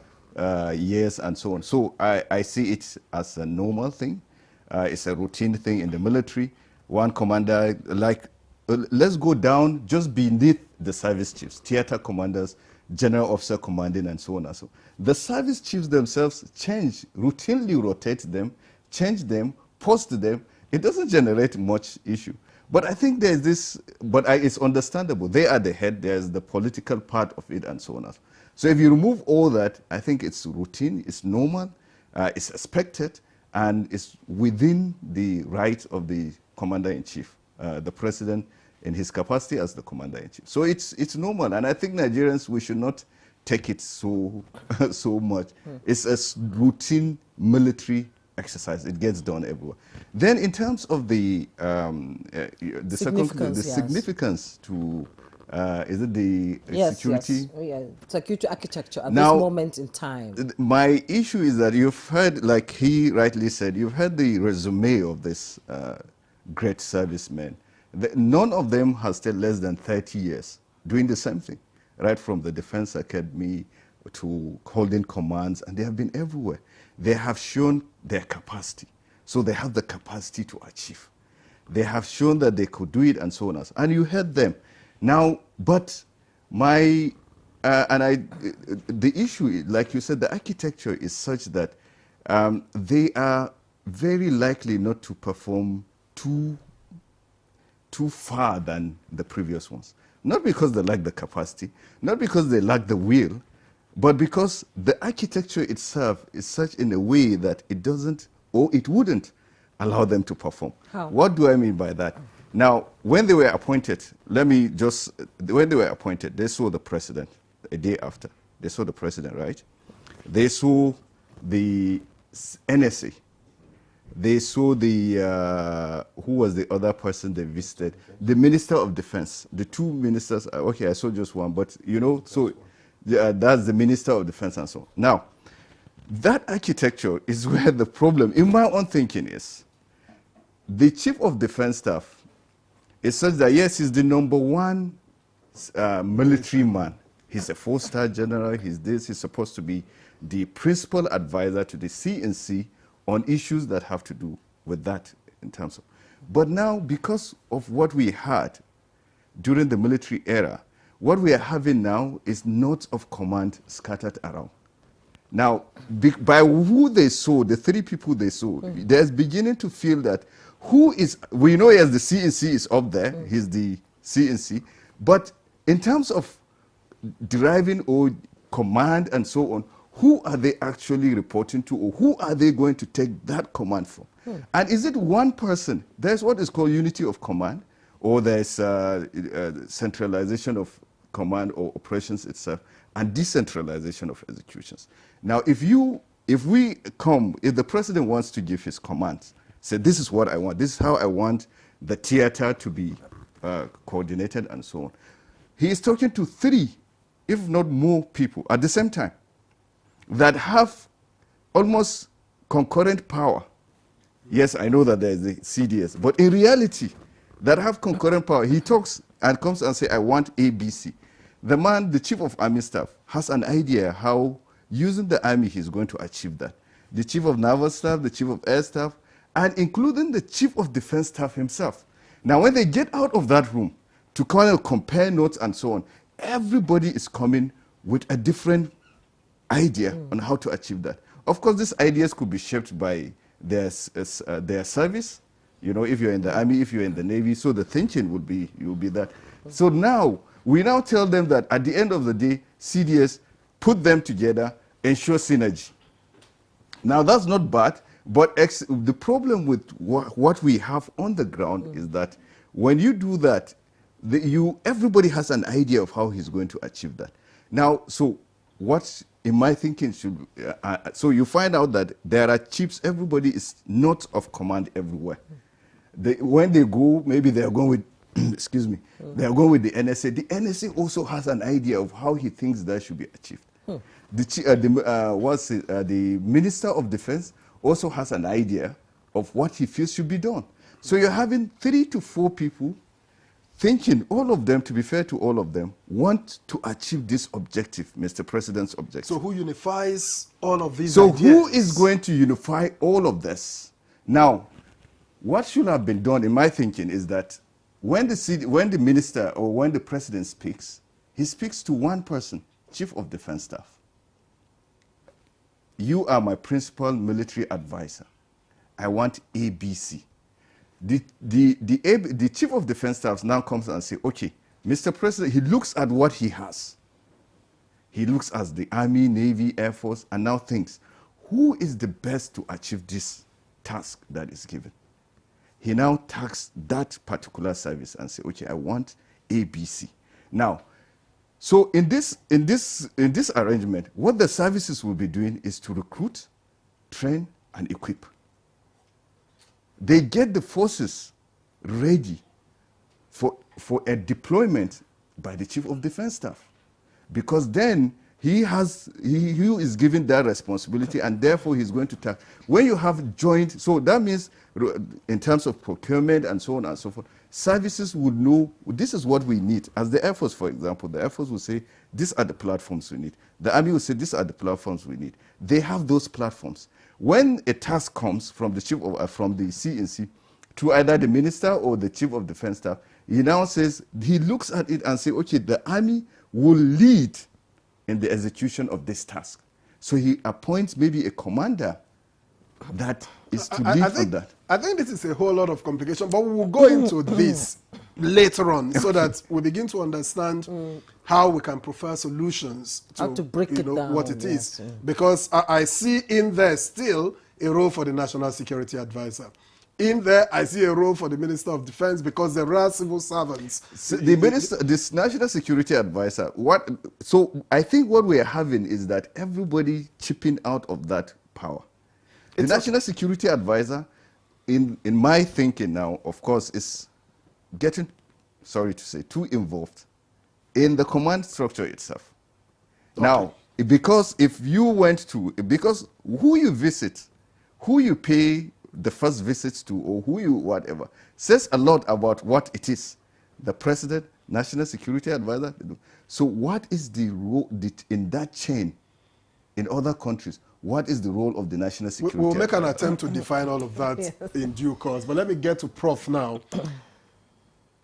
years and so on. So I see it as a normal thing. It's a routine thing in the military. One commander, let's go down just beneath the service chiefs, theater commanders, general officer commanding, and so on and so on. The service chiefs themselves routinely rotate them, change them, post them. It doesn't generate much issue. But I think there's this, it's understandable. They are the head, there's the political part of it, and so on. So if you remove all that, I think it's routine, it's normal, it's expected, and it's within the right of the commander-in-chief, the president, in his capacity as the commander-in-chief. So it's normal, and I think Nigerians, we should not take it so much. It's a routine military exercise. It gets done everywhere. Then in terms of the significance to, is it the security? Yes, security architecture at Now, this moment in time. My issue is that you've heard, like he rightly said, you've heard the resume of this great servicemen. None of them has stayed less than 30 years doing the same thing, right from the Defense Academy to holding commands, and they have been everywhere. They have shown their capacity. So they have the capacity to achieve. They have shown that they could do it, and so on. And you heard them. Now, but the issue, like you said, the architecture is such that they are very likely not to perform too far than the previous ones. Not because they lack the capacity, not because they lack the will, but because the architecture itself is such in a way that it doesn't, or it wouldn't allow them to perform. How? What do I mean by that? Now, when they were appointed, when they were appointed, they saw the president a day after. They saw the president, right? They saw the NSA. They saw the, who was the other person they visited? The Minister of Defense. The two ministers, okay, I saw just one, but you know, so that's the Minister of Defense and so on. Now, that architecture is where the problem, in my own thinking, is. The Chief of Defense Staff is such that, yes, he's the #1 military man. He's a 4-star general, he's this, he's supposed to be the principal advisor to the CNC on issues that have to do with that in terms of. But now, because of what we had during the military era, what we are having now is nodes of command scattered around. Now, by who they saw, the 3 people they saw, there's beginning to feel that who is, we know as the CNC is up there, he's the CNC, but in terms of deriving or command and so on, who are they actually reporting to, or who are they going to take that command from? And is it one person? There's what is called unity of command, or there's centralization of command or operations itself, and decentralization of executions. Now, if the president wants to give his commands, say, this is what I want, this is how I want the theater to be coordinated and so on, he is talking to 3, if not more people at the same time that have almost concurrent power. Yes, I know that there is the CDS, but in reality, that have concurrent power. He talks and comes and says, I want ABC. The man, the Chief of Army Staff, has an idea how, using the army, he's going to achieve that. The Chief of Naval Staff, the Chief of Air Staff, and including the Chief of Defense Staff himself. Now, when they get out of that room to kind of compare notes and so on, everybody is coming with a different idea on how to achieve that. Of course, these ideas could be shaped by their service, You know, if you're in the army, if you're in the navy, so the thinking would be, you'll be that. So now, we now tell them that at the end of the day, CDS, put them together, ensure synergy. Now, that's not bad, but the problem with what we have on the ground is that when you do that, everybody has an idea of how he's going to achieve that. Now, so what in my thinking should, so you find out that there are chiefs, everybody is not of command everywhere. When they go, maybe they are going with, excuse me, they are going with the NSA. The NSA also has an idea of how he thinks that should be achieved. The Minister of Defense also has an idea of what he feels should be done. So you're having 3 to 4 people thinking, all of them, to be fair to all of them, want to achieve this objective, Mr. President's objective. So who unifies all of these So ideas? who is going to unify all of this? Now, what should have been done, in my thinking, is that when the minister or when the president speaks, he speaks to one person, Chief of Defense Staff. You are my principal military advisor. I want ABC. The Chief of Defense Staff now comes and says, okay, Mr. President, he looks at what he has. He looks at the Army, Navy, Air Force, and now thinks, who is the best to achieve this task that is given? He now tags that particular service and say, okay, I want ABC. Now, so in this arrangement, what the services will be doing is to recruit, train, and equip. They get the forces ready for a deployment by the Chief of Defense Staff, because then he is given that responsibility, and therefore he's going to task. When you have joint, so that means in terms of procurement and so on and so forth, services would know this is what we need. As the Air Force, for example, the Air Force will say, these are the platforms we need. The Army will say, these are the platforms we need. They have those platforms. When a task comes from the from the CNC to either the minister or the Chief of Defense Staff, he now says, he looks at it and says, okay, the Army will lead in the execution of this task. So he appoints maybe a commander that is to lead on that. I think this is a whole lot of complication, but we will go into this later on so that we begin to understand how we can prefer solutions to, how to break it down, what it is. Because I see in there still a role for the National Security Advisor. In there, I see a role for the Minister of Defense, because there are civil servants. This National Security Advisor, so I think what we are having is that everybody chipping out of that power. The National Security Advisor, in my thinking now, of course, is getting, sorry to say, too involved in the command structure itself. Okay. Now, because if you went to, because who you visit, who you pay the first visits to, or who you whatever, says a lot about what it is. The President, National Security Advisor. So what is the role in that chain in other countries? What is the role of the National Security Advisor? We'll make an attempt to define all of that in due course. But let me get to Prof now.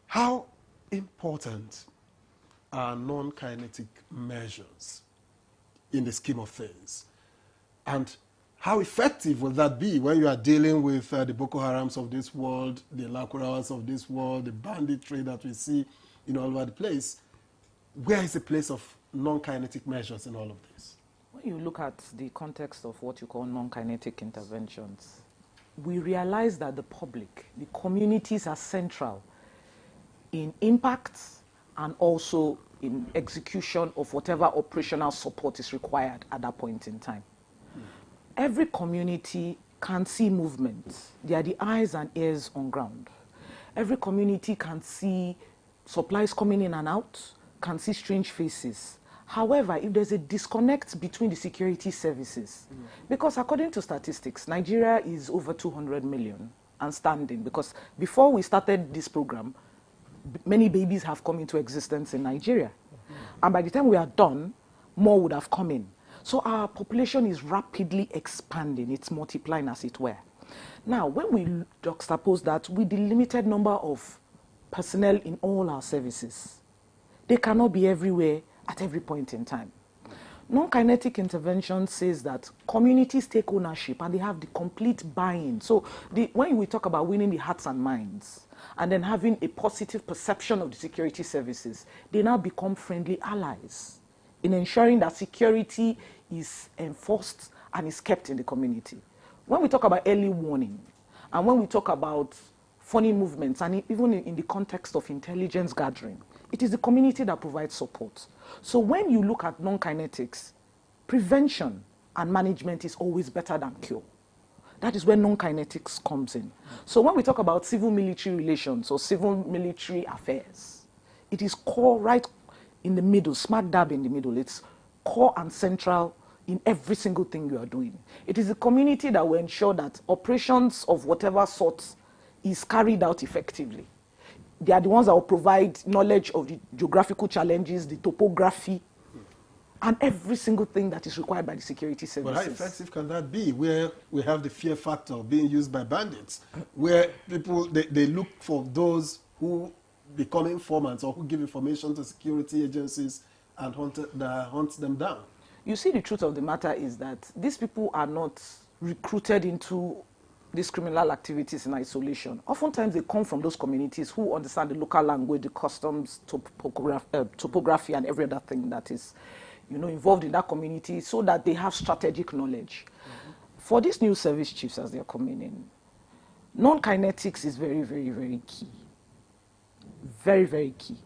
How important are non-kinetic measures in the scheme of things? And how effective will that be when you are dealing with the Boko Harams of this world, the Lakurawas of this world, the banditry that we see all over the place? Where is the place of non-kinetic measures in all of this? When you look at the context of what you call non-kinetic interventions, we realize that the public, the communities are central in impact and also in execution of whatever operational support is required at that point in time. Every community can see movement. They are the eyes and ears on ground. Every community can see supplies coming in and out, can see strange faces. However, if there's a disconnect between the security services, because according to statistics, Nigeria is over 200 million and standing, because before we started this program, many babies have come into existence in Nigeria. And by the time we are done, more would have come in. So our population is rapidly expanding. It's multiplying, as it were. Now, when we juxtapose that with the limited number of personnel in all our services, they cannot be everywhere at every point in time. Non-kinetic intervention says that communities take ownership and they have the complete buy-in. So when we talk about winning the hearts and minds and then having a positive perception of the security services, they now become friendly allies in ensuring that security is enforced and is kept in the community. When we talk about early warning and when we talk about funny movements and even in the context of intelligence gathering, it is the community that provides support. So when you look at non-kinetics, prevention and management is always better than cure. That is where non-kinetics comes in. So when we talk about civil-military relations or civil-military affairs, it is core right in the middle, smack dab in the middle. It's core and central in every single thing you are doing. It is the community that will ensure that operations of whatever sort is carried out effectively. They are the ones that will provide knowledge of the geographical challenges, the topography, and every single thing that is required by the security services. But how effective can that be where we have the fear factor being used by bandits, where people, they look for those who become informants or who give information to security agencies and hunt them down? You see, the truth of the matter is that these people are not recruited into these criminal activities in isolation. Oftentimes they come from those communities who understand the local language, the customs, topography, and every other thing that is, involved in that community, so that they have strategic knowledge. For these new service chiefs as they're coming in, non-kinetics is very, very, very key. Very, very key.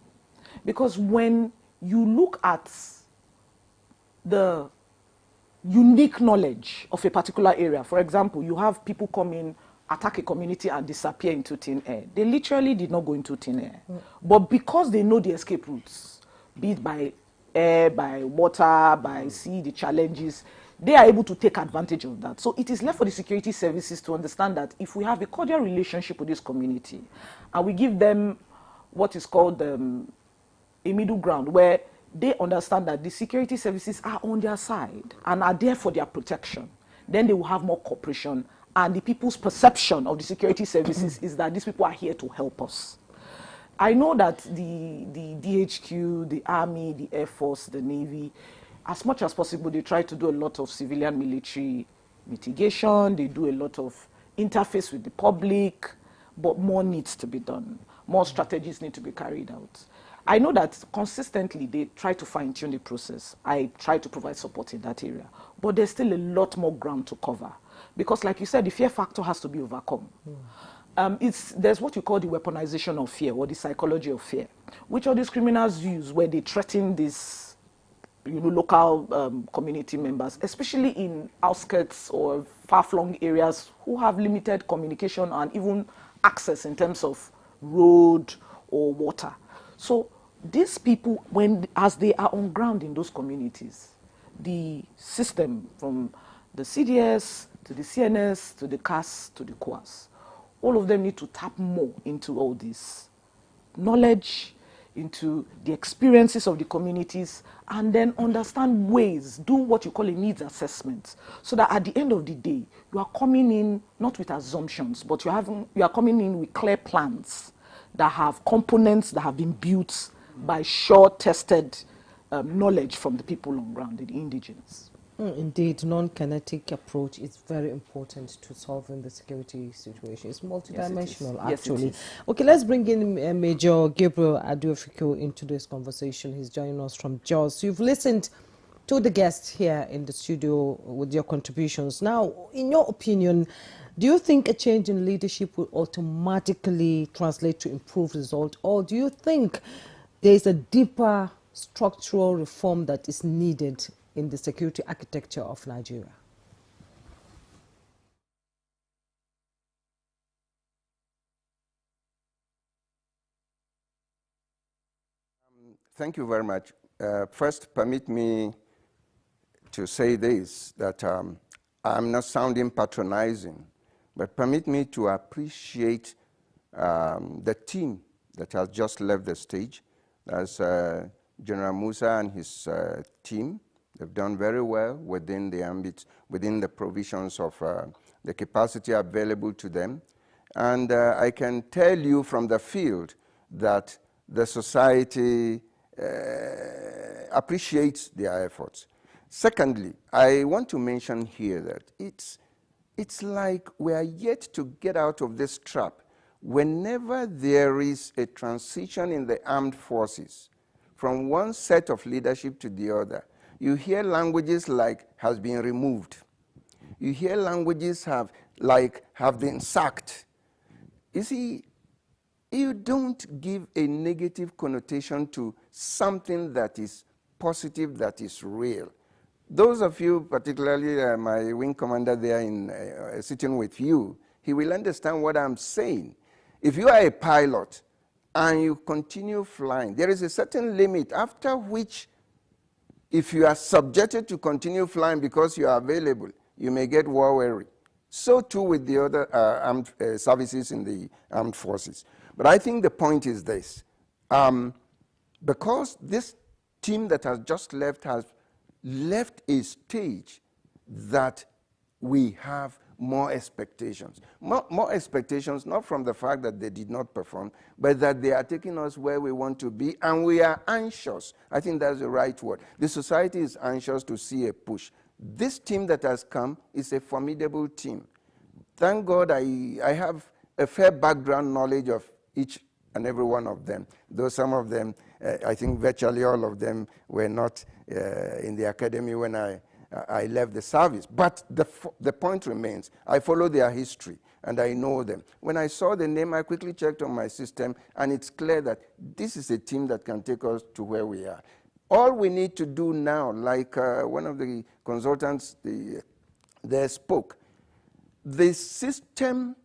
Because when you look at the unique knowledge of a particular area, for example, you have people come in, attack a community and disappear into thin air. They literally did not go into thin air. But because they know the escape routes, be it by air, by water, by sea, the challenges, they are able to take advantage of that. So it is left for the security services to understand that if we have a cordial relationship with this community and we give them what is called a middle ground, where they understand that the security services are on their side and are there for their protection, then they will have more cooperation. And the people's perception of the security services is that these people are here to help us. I know that the DHQ, the Army, the Air Force, the Navy, as much as possible, they try to do a lot of civilian military mitigation. They do a lot of interface with the public, but more needs to be done. More strategies need to be carried out. I know that consistently they try to fine-tune the process. I try to provide support in that area. But there's still a lot more ground to cover. Because like you said, the fear factor has to be overcome. There's what you call the weaponization of fear, or the psychology of fear, which all these criminals use where they threaten these local community members, especially in outskirts or far-flung areas who have limited communication and even access in terms of road or water. So these people, as they are on ground in those communities, the system from the CDS to the CNS to the CAS to the COAS, all of them need to tap more into all this knowledge, into the experiences of the communities, and then understand ways, do what you call a needs assessment, so that at the end of the day, you are coming in not with assumptions, but you are coming in with clear plans that have components that have been built by sure tested knowledge from the people on ground, the indigenous. Indeed, non-kinetic approach is very important to solving the security situation. It's multidimensional, yes, actually. it is. Okay, let's bring in Major Gabriel Aduofiko into this conversation. He's joining us from Jos. You've listened to the guests here in the studio with your contributions. Now, in your opinion, do you think a change in leadership will automatically translate to improved result, or do you think there is a deeper structural reform that is needed in the security architecture of Nigeria? Thank you very much. First, permit me to say this, that I'm not sounding patronizing, but permit me to appreciate the team that has just left the stage. That's General Musa and his team. They've done very well within the ambit, within the provisions of the capacity available to them. And I can tell you from the field that the society appreciates their efforts. Secondly, I want to mention here that it's like we are yet to get out of this trap. Whenever there is a transition in the armed forces from one set of leadership to the other, you hear languages like has been removed. You hear languages have been sacked. You see, you don't give a negative connotation to something that is positive, that is real. Those of you, particularly my wing commander there sitting with you, he will understand what I'm saying. If you are a pilot and you continue flying, there is a certain limit after which, if you are subjected to continue flying because you are available, you may get war weary. So too with the other armed services in the armed forces. But I think the point is this. Because this team that has just left has left a stage that we have more expectations. More expectations, not from the fact that they did not perform, but that they are taking us where we want to be, and we are anxious. I think that's the right word. The society is anxious to see a push. This team that has come is a formidable team. Thank God I have a fair background knowledge of each and every one of them, though some of them, I think virtually all of them were not in the academy when I left the service. But the point remains, I follow their history and I know them. When I saw the name, I quickly checked on my system, and it's clear that this is a team that can take us to where we are. All we need to do now, like one of the consultants there spoke, the system,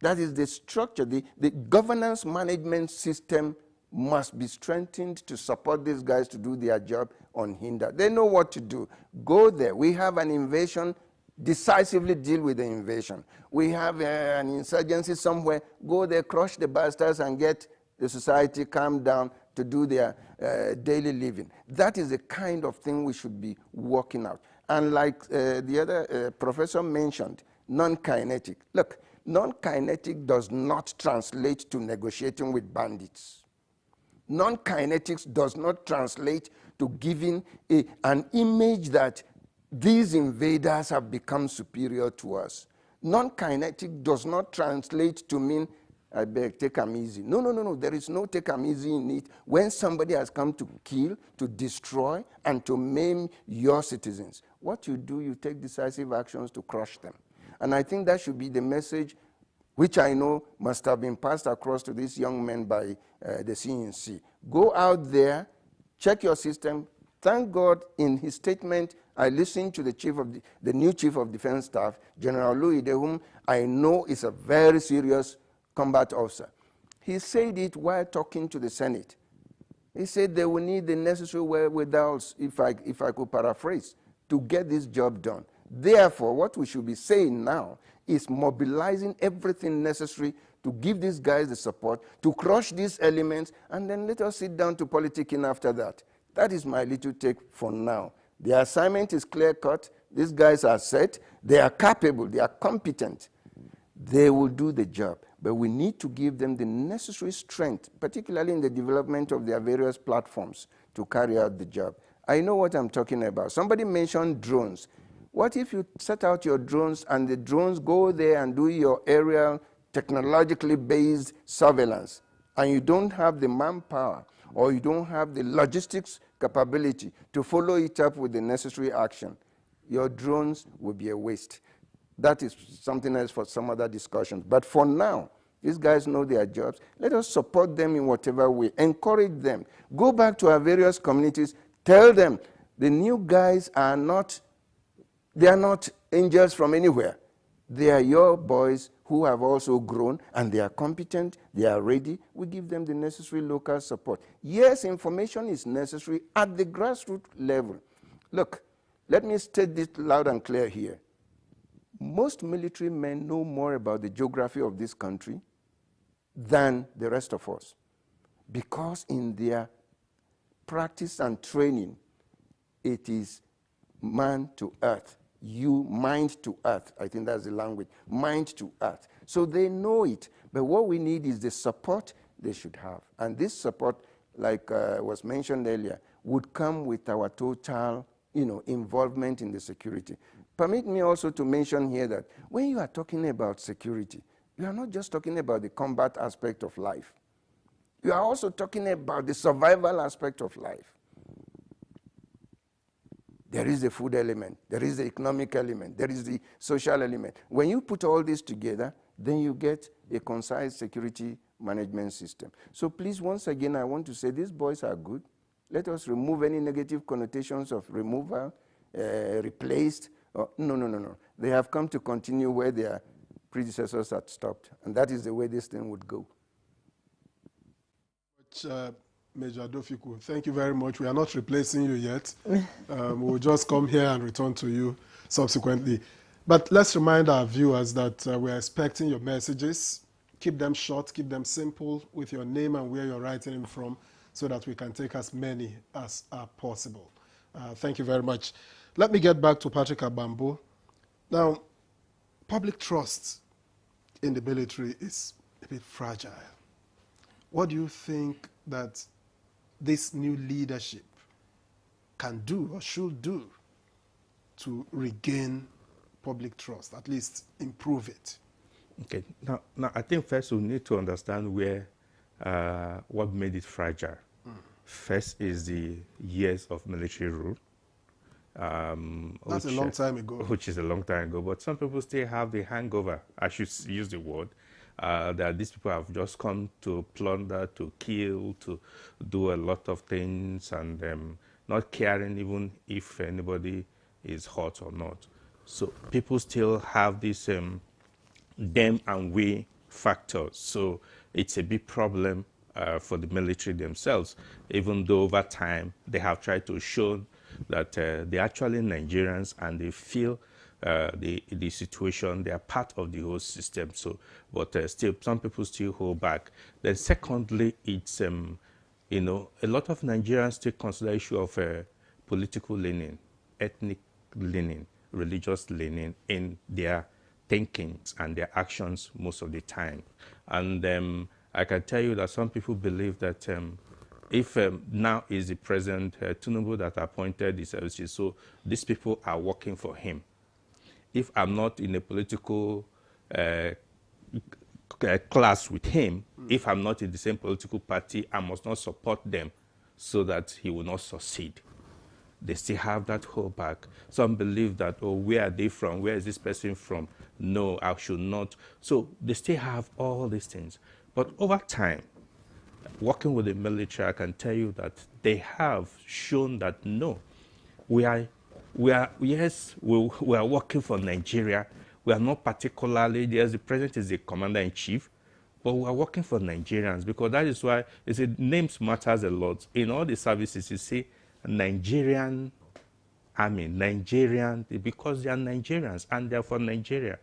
that is the structure, the governance management system must be strengthened to support these guys to do their job unhindered. They know what to do. Go there. We have an invasion, decisively deal with the invasion. We have an insurgency somewhere. Go there, crush the bastards, and get the society calmed down to do their daily living. That is the kind of thing we should be working out. And like the other professor mentioned, non-kinetic. Look, non-kinetic does not translate to negotiating with bandits. Non-kinetics does not translate to giving an image that these invaders have become superior to us. Non-kinetic does not translate to mean, I beg, take them easy. No, no, no, no. There is no take them easy in it when somebody has come to kill, to destroy, and to maim your citizens. What you do, you take decisive actions to crush them. And I think that should be the message which I know must have been passed across to these young men by the CNC. Go out there, check your system. Thank God in his statement, I listened to the new Chief of Defense Staff, General Louis, whom I know is a very serious combat officer. He said it while talking to the Senate. He said they will need the necessary wherewithals, if I could paraphrase, to get this job done. Therefore, what we should be saying now is mobilizing everything necessary to give these guys the support, to crush these elements, and then let us sit down to politicking after that. That is my little take for now. The assignment is clear-cut. These guys are set. They are capable. They are competent. They will do the job. But we need to give them the necessary strength, particularly in the development of their various platforms, to carry out the job. I know what I'm talking about. Somebody mentioned drones. What if you set out your drones and the drones go there and do your aerial, technologically based surveillance, and you don't have the manpower or you don't have the logistics capability to follow it up with the necessary action? Your drones will be a waste. That is something else for some other discussions. But for now, these guys know their jobs. Let us support them in whatever way. Encourage them. Go back to our various communities. Tell them the new guys are not, they are not angels from anywhere. They are your boys who have also grown, and they are competent, they are ready. We give them the necessary local support. Yes, information is necessary at the grassroots level. Look, let me state this loud and clear here. Most military men know more about the geography of this country than the rest of us, because in their practice and training, it is man to earth. You mind to earth. I think that's the language. Mind to earth. So they know it. But what we need is the support they should have. And this support, like was mentioned earlier, would come with our total involvement in the security. Permit me also to mention here that when you are talking about security, you are not just talking about the combat aspect of life. You are also talking about the survival aspect of life. There is the food element, there is the economic element, there is the social element. When you put all this together, then you get a concise security management system. So please, once again, I want to say these boys are good. Let us remove any negative connotations of removal, replaced. No. They have come to continue where their predecessors had stopped. And that is the way this thing would go. Major Dofiku, thank you very much. We are not replacing you yet. We'll just come here and return to you subsequently. But let's remind our viewers that we're expecting your messages. Keep them short, keep them simple, with your name and where you're writing them from, so that we can take as many as are possible. Thank you very much. Let me get back to Patrick Abambo. Now, public trust in the military is a bit fragile. What do you think that this new leadership can do or should do to regain public trust, at least improve it? Okay, now I think first we need to understand where what made it fragile. First is the years of military rule. That's a long time ago. Which is a long time ago, but some people still have the hangover, I should use the word, that these people have just come to plunder, to kill, to do a lot of things, and not caring even if anybody is hurt or not. So people still have this them and we factor. So it's a big problem for the military themselves, even though over time they have tried to show that they're actually Nigerians and they feel the situation, they are part of the whole system. So, but still, some people still hold back. Then secondly, it's, a lot of Nigerians still consider issue of political leaning, ethnic leaning, religious leaning in their thinkings and their actions most of the time. And I can tell you that some people believe that if now is the President Tinubu that appointed the services, so these people are working for him. If I'm not in a political class with him, if I'm not in the same political party, I must not support them so that he will not succeed. They still have that holdback. Some believe that, oh, where are they from? Where is this person from? No, I should not. So they still have all these things. But over time, working with the military, I can tell you that they have shown that no, we are working for Nigeria. We are not particularly, yes, the president is the commander-in-chief, but we are working for Nigerians, because that is why names matters a lot. In all the services, you see Nigerian army, Nigerian, because they are Nigerians and they are for Nigeria.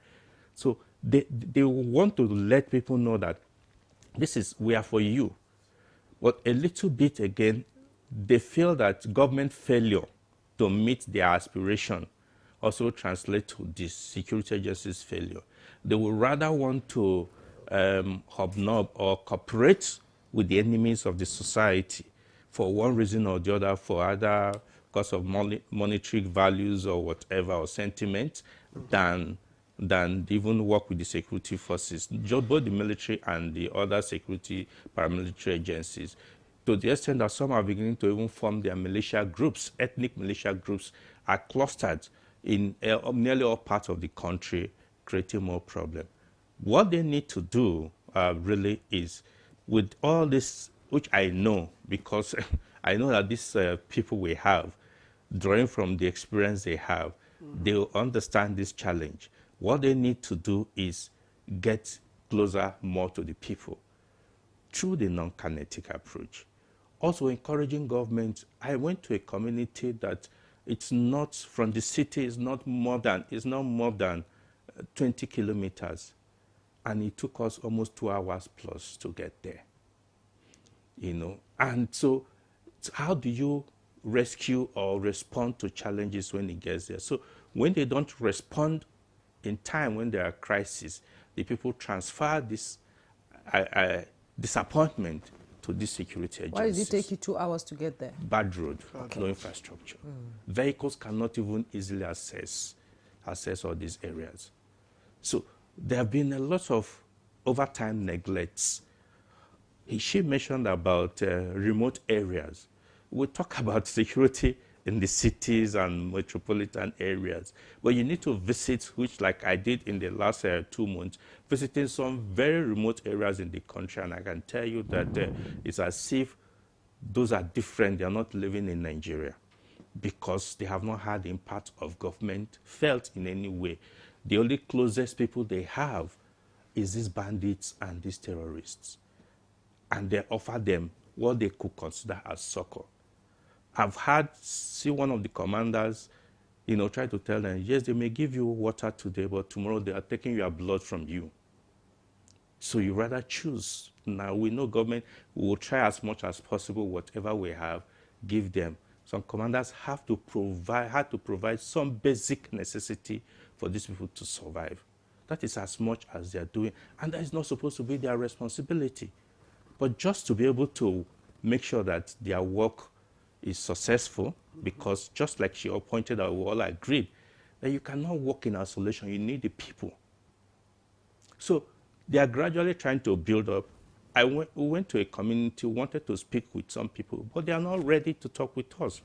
So they want to let people know that we are for you. But a little bit again, they feel that government failure to meet their aspiration also translate to the security agency's failure. They would rather want to hobnob or cooperate with the enemies of the society for one reason or the other, for either because of monetary values or whatever, or sentiment, than even work with the security forces, both the military and the other security paramilitary agencies, to the extent that some are beginning to even form their militia groups. Ethnic militia groups are clustered in nearly all parts of the country, creating more problem. What they need to do really is, with all this, which I know, because I know that these people we have, drawing from the experience they have, they will understand this challenge. What they need to do is get closer more to the people through the non-kinetic approach. Also encouraging government. I went to a community that it's not from the city, it's not more than 20 kilometers. And it took us almost 2 hours plus to get there. And so how do you rescue or respond to challenges when it gets there? So when they don't respond in time, when there are crises, the people transfer this disappointment to these security agencies. Why did it take you 2 hours to get there? Bad road, Okay. no infrastructure. Vehicles cannot even easily access all these areas. So there have been a lot of overtime neglects. She mentioned about remote areas. We talk about security in the cities and metropolitan areas, but you need to visit, which like I did in the last 2 months, visiting some very remote areas in the country, and I can tell you that it's as if those are different. They are not living in Nigeria because they have not had the impact of government felt in any way. The only closest people they have is these bandits and these terrorists, and they offer them what they could consider as succor. I've seen one of the commanders, try to tell them, yes, they may give you water today, but tomorrow they are taking your blood from you. So you rather choose. Now we know government will try as much as possible, whatever we have, give them. Some commanders had to provide some basic necessity for these people to survive. That is as much as they are doing, and that is not supposed to be their responsibility. But just to be able to make sure that their work is successful, because just like she pointed out, we all agreed that you cannot work in isolation. You need the people. So they are gradually trying to build up. We went to a community, wanted to speak with some people, but they are not ready to talk with us.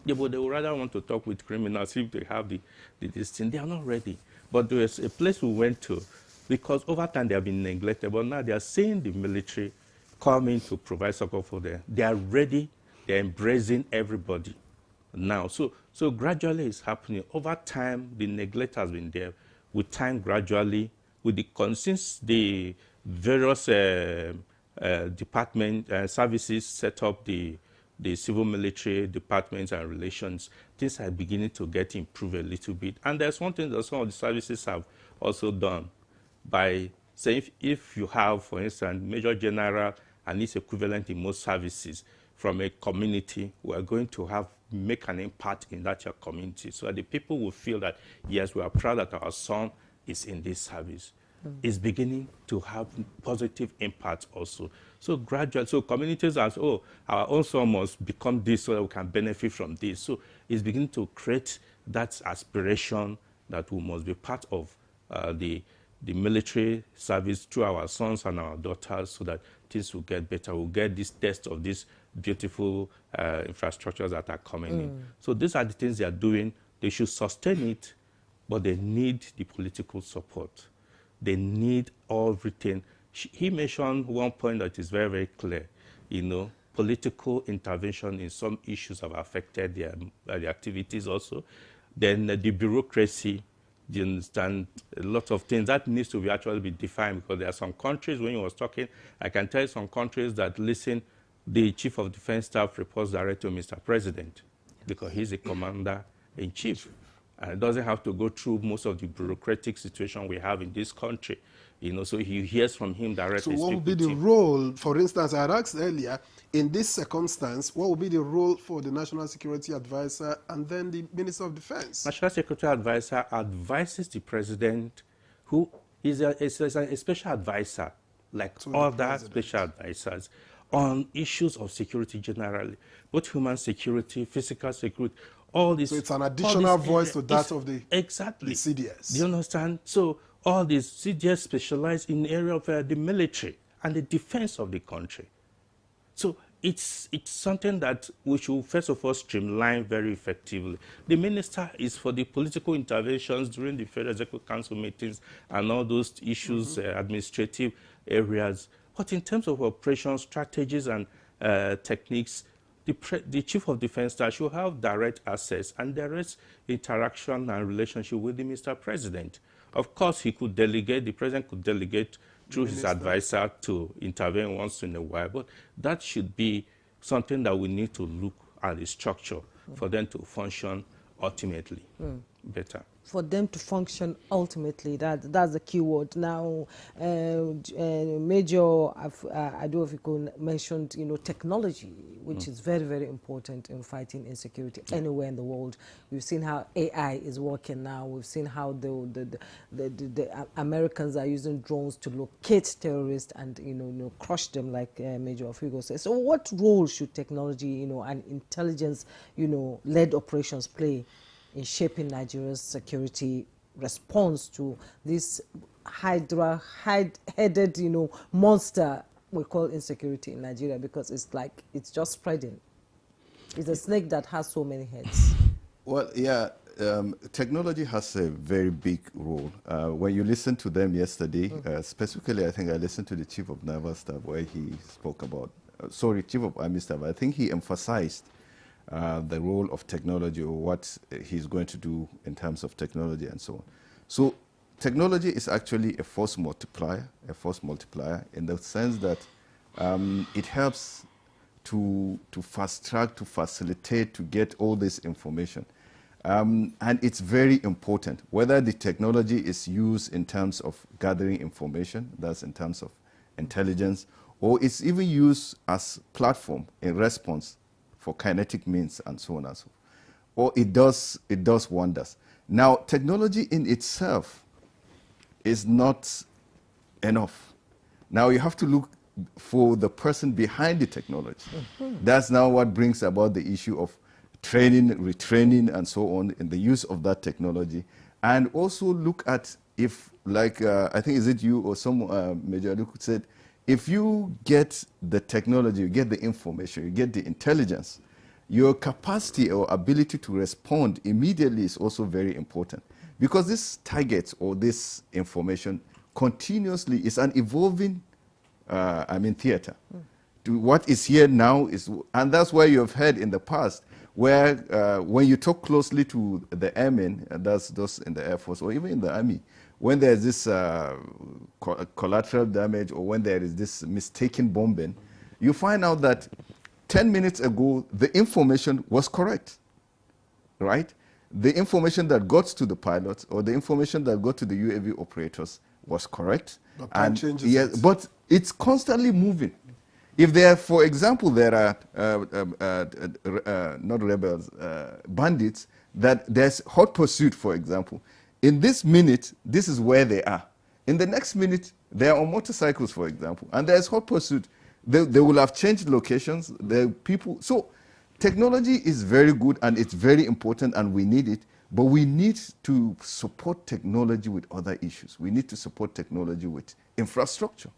Yeah, but they would rather want to talk with criminals if they have this thing. They are not ready. But there was a place we went to, because over time they have been neglected, but now they are seeing the military coming to provide support for them. They are ready. They're embracing everybody now. So gradually it's happening. Over time, the neglect has been there. With time, gradually, since the various department services set up the civil military departments and relations, things are beginning to get improved a little bit. And there's one thing that some of the services have also done by saying if you have, for instance, Major General and its equivalent in most services from a community, we are going to make an impact in that your community, so that the people will feel that, yes, we are proud that our son is in this service. It's beginning to have positive impact also. So gradually, so communities are, our own son must become this so that we can benefit from this. So it's beginning to create that aspiration that we must be part of the military service through our sons and our daughters, so that things will get better. We'll get this test of these beautiful infrastructures that are coming in. So these are the things they are doing. They should sustain it, but they need the political support. They need everything. He mentioned one point that is very, very clear. Political intervention in some issues have affected their activities also. Then the bureaucracy, do you understand, a lot of things that needs to actually be defined, because there are some countries, when he was talking, I can tell you some countries that listen, the Chief of Defense Staff reports directly to Mr. President, because he's a commander-in-chief. And it doesn't have to go through most of the bureaucratic situation we have in this country. So he hears from him directly. So what would be the role, for instance, I had asked earlier, in this circumstance, what would be the role for the National Security Advisor and then the Minister of Defense? National Security Advisor advises the President, who is a special advisor, like other special advisors, on issues of security generally, both human security, physical security, all this. So it's an additional voice to that of the CDS. Do you understand? So all these CDS specialize in the area of the military and the defense of the country. So it's something that we should first of all streamline very effectively. The minister is for the political interventions during the Federal Executive Council meetings and all those issues, administrative areas. But in terms of operations, strategies, and techniques, the Chief of Defense Staff should have direct access and direct interaction and relationship with the Mr. President. Of course, he could delegate, the President could delegate through his advisor to intervene once in a while, but that should be something that we need to look at the structure for them to function ultimately. better. For them to function ultimately, that's the key word. Now, Major, I don't know if you could mention, technology, which is very, very important in fighting insecurity anywhere in the world. We've seen how AI is working now. We've seen how the Americans are using drones to locate terrorists and crush them, like Major Ofigo says. So, what role should technology, and intelligence, led operations play in shaping Nigeria's security response to this hide-headed, monster we call insecurity in Nigeria, because it's just spreading. It's a snake that has so many heads. Well, yeah, technology has a very big role. When you listen to them yesterday, specifically, I think I listened to the Chief of Naval Staff where he spoke about, Chief of Army Staff, I think he emphasized the role of technology, or what he's going to do in terms of technology and so on. So technology is actually a force multiplier in the sense that it helps to fast track, to facilitate, to get all this information. And it's very important, whether the technology is used in terms of gathering information, that's in terms of intelligence, or it's even used as platform in response for kinetic means and so on and so forth. Or it does wonders. Now, technology in itself is not enough. Now you have to look for the person behind the technology. That's now what brings about the issue of training, retraining, and so on in the use of that technology. And also look at if, like, I think, is it you or some Major Luke said, if you get the technology, you get the information, you get the intelligence, your capacity or ability to respond immediately is also very important. Because this target or this information continuously is an evolving theater. To what is here now is, and that's why you have heard in the past, where when you talk closely to the airmen, and that's those in the Air Force or even in the Army, when there's this collateral damage or when there is this mistaken bombing, you find out that 10 minutes ago, the information was correct, right? The information that got to the pilots or the information that got to the UAV operators was correct. But time changes it. But it's constantly moving. If there, for example, there are not rebels, bandits, that there's hot pursuit, for example. In this minute, this is where they are. In the next minute, they are on motorcycles, for example, and there's hot pursuit. They will have changed locations. The people. So technology is very good and it's very important and we need it, but we need to support technology with other issues. We need to support technology with infrastructure.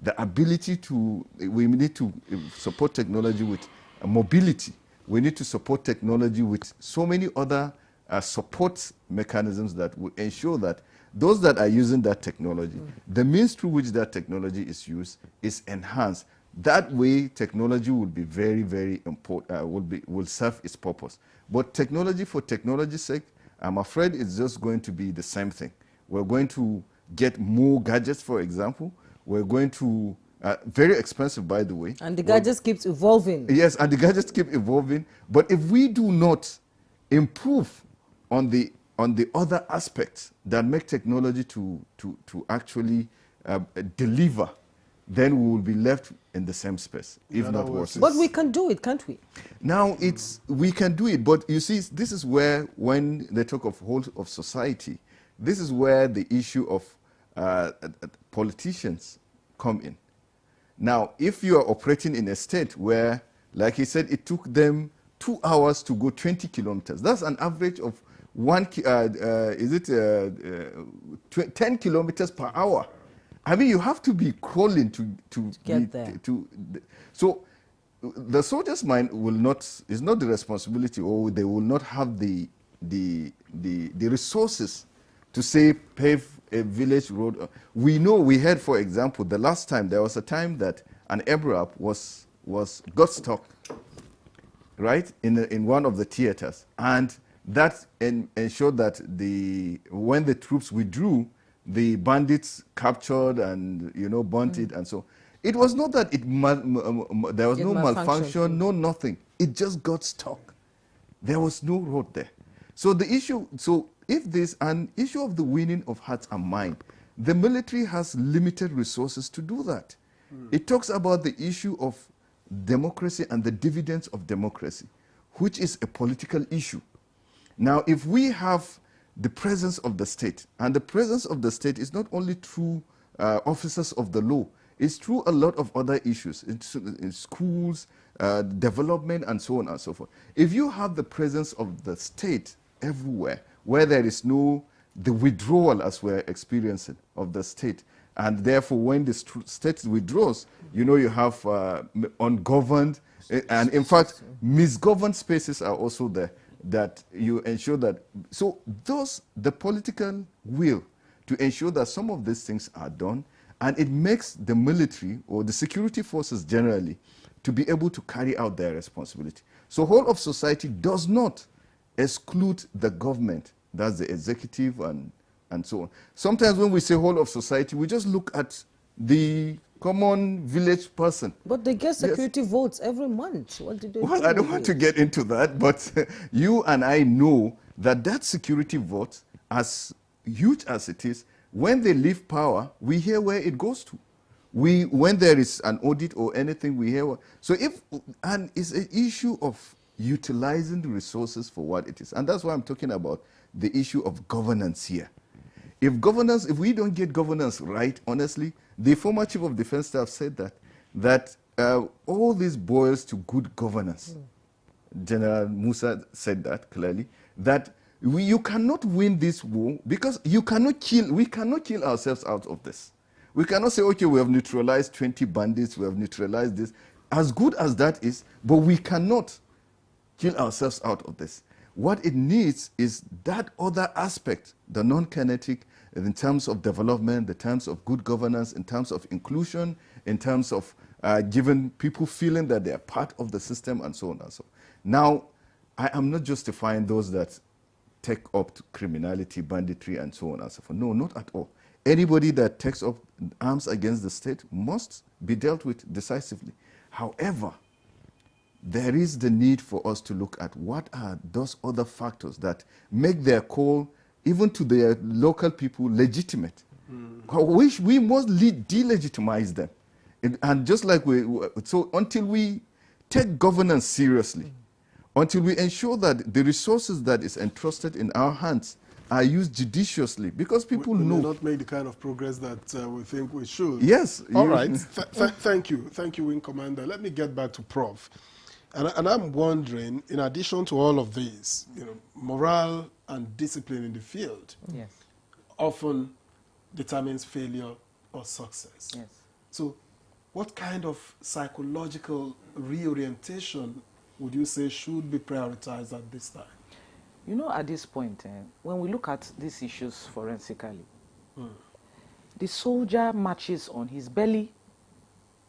The ability to, we need to support technology with mobility. We need to support technology with so many other support mechanisms that will ensure that those that are using that technology, the means through which that technology is used is enhanced. That way, technology will be very, very important, will serve its purpose. But technology for technology's sake, I'm afraid it's just going to be the same thing. We're going to get more gadgets, for example. We're going to, very expensive, by the way. And the gadgets keeps evolving. Yes, and the gadgets keep evolving. But if we do not improve on the other aspects that make technology to actually deliver, then we will be left in the same space, if not worse. But we can do it, can't we? Now, we can do it, but you see, this is where, when they talk of whole of society, this is where the issue of politicians come in. Now, if you are operating in a state where, like he said, it took them 2 hours to go 20 kilometers, that's an average of 10 kilometers per hour. I mean, you have to be crawling to get there. So the soldiers' mind is not the responsibility, or they will not have the resources to say pave a village road. We know, we heard, for example, the last time, there was a time that an aircraft got stuck, right, in one of the theaters. And that ensured that when the troops withdrew, the bandits captured and, burnt it and so. It was not that there was no malfunction, no nothing. It just got stuck. There was no road there. So the issue, if there's an issue of the winning of hearts and mind, the military has limited resources to do that. It talks about the issue of democracy and the dividends of democracy, which is a political issue. Now, if we have the presence of the state, and the presence of the state is not only through officers of the law, it's through a lot of other issues, in schools, development, and so on and so forth. If you have the presence of the state everywhere, where there is the withdrawal as we're experiencing of the state, and therefore when the state withdraws, you have ungoverned, and in fact, misgoverned spaces are also there, that you ensure that, so the political will to ensure that some of these things are done, and it makes the military or the security forces generally to be able to carry out their responsibility. So whole of society does not exclude the government, that's the executive and so on. Sometimes when we say whole of society, we just look at the common village person. But they get security votes every month. What do they do? Well, I don't want to get into that, but you and I know that security vote, as huge as it is, when they leave power, we hear where it goes to. When there is an audit or anything, we hear. So and it's an issue of utilizing the resources for what it is. And that's why I'm talking about the issue of governance here. If we don't get governance right, honestly, the former chief of defense staff said that all this boils to good governance. General Musa said that clearly, that you cannot win this war because we cannot kill ourselves out of this. We cannot say, okay, we have neutralized 20 bandits, we have neutralized this. As good as that is, but we cannot kill ourselves out of this. What it needs is that other aspect, the non-kinetic, in terms of development, in terms of good governance, in terms of inclusion, in terms of giving people feeling that they are part of the system, and so on and so on. Now, I am not justifying those that take up criminality, banditry, and so on and so forth. No, not at all. Anybody that takes up arms against the state must be dealt with decisively. However, there is the need for us to look at what are those other factors that make their call, even to their local people, legitimate. Which we must delegitimize them. And just like so until we take governance seriously, until we ensure that the resources that is entrusted in our hands are used judiciously, because people know. We may not make the kind of progress that we think we should. Yes. All right. Thank you. Thank you, Wing Commander. Let me get back to Prof. And I'm wondering, in addition to all of these, morale and discipline in the field often determines failure or success. Yes. So what kind of psychological reorientation would you say should be prioritized at this time? At this point, when we look at these issues forensically, the soldier matches on his belly,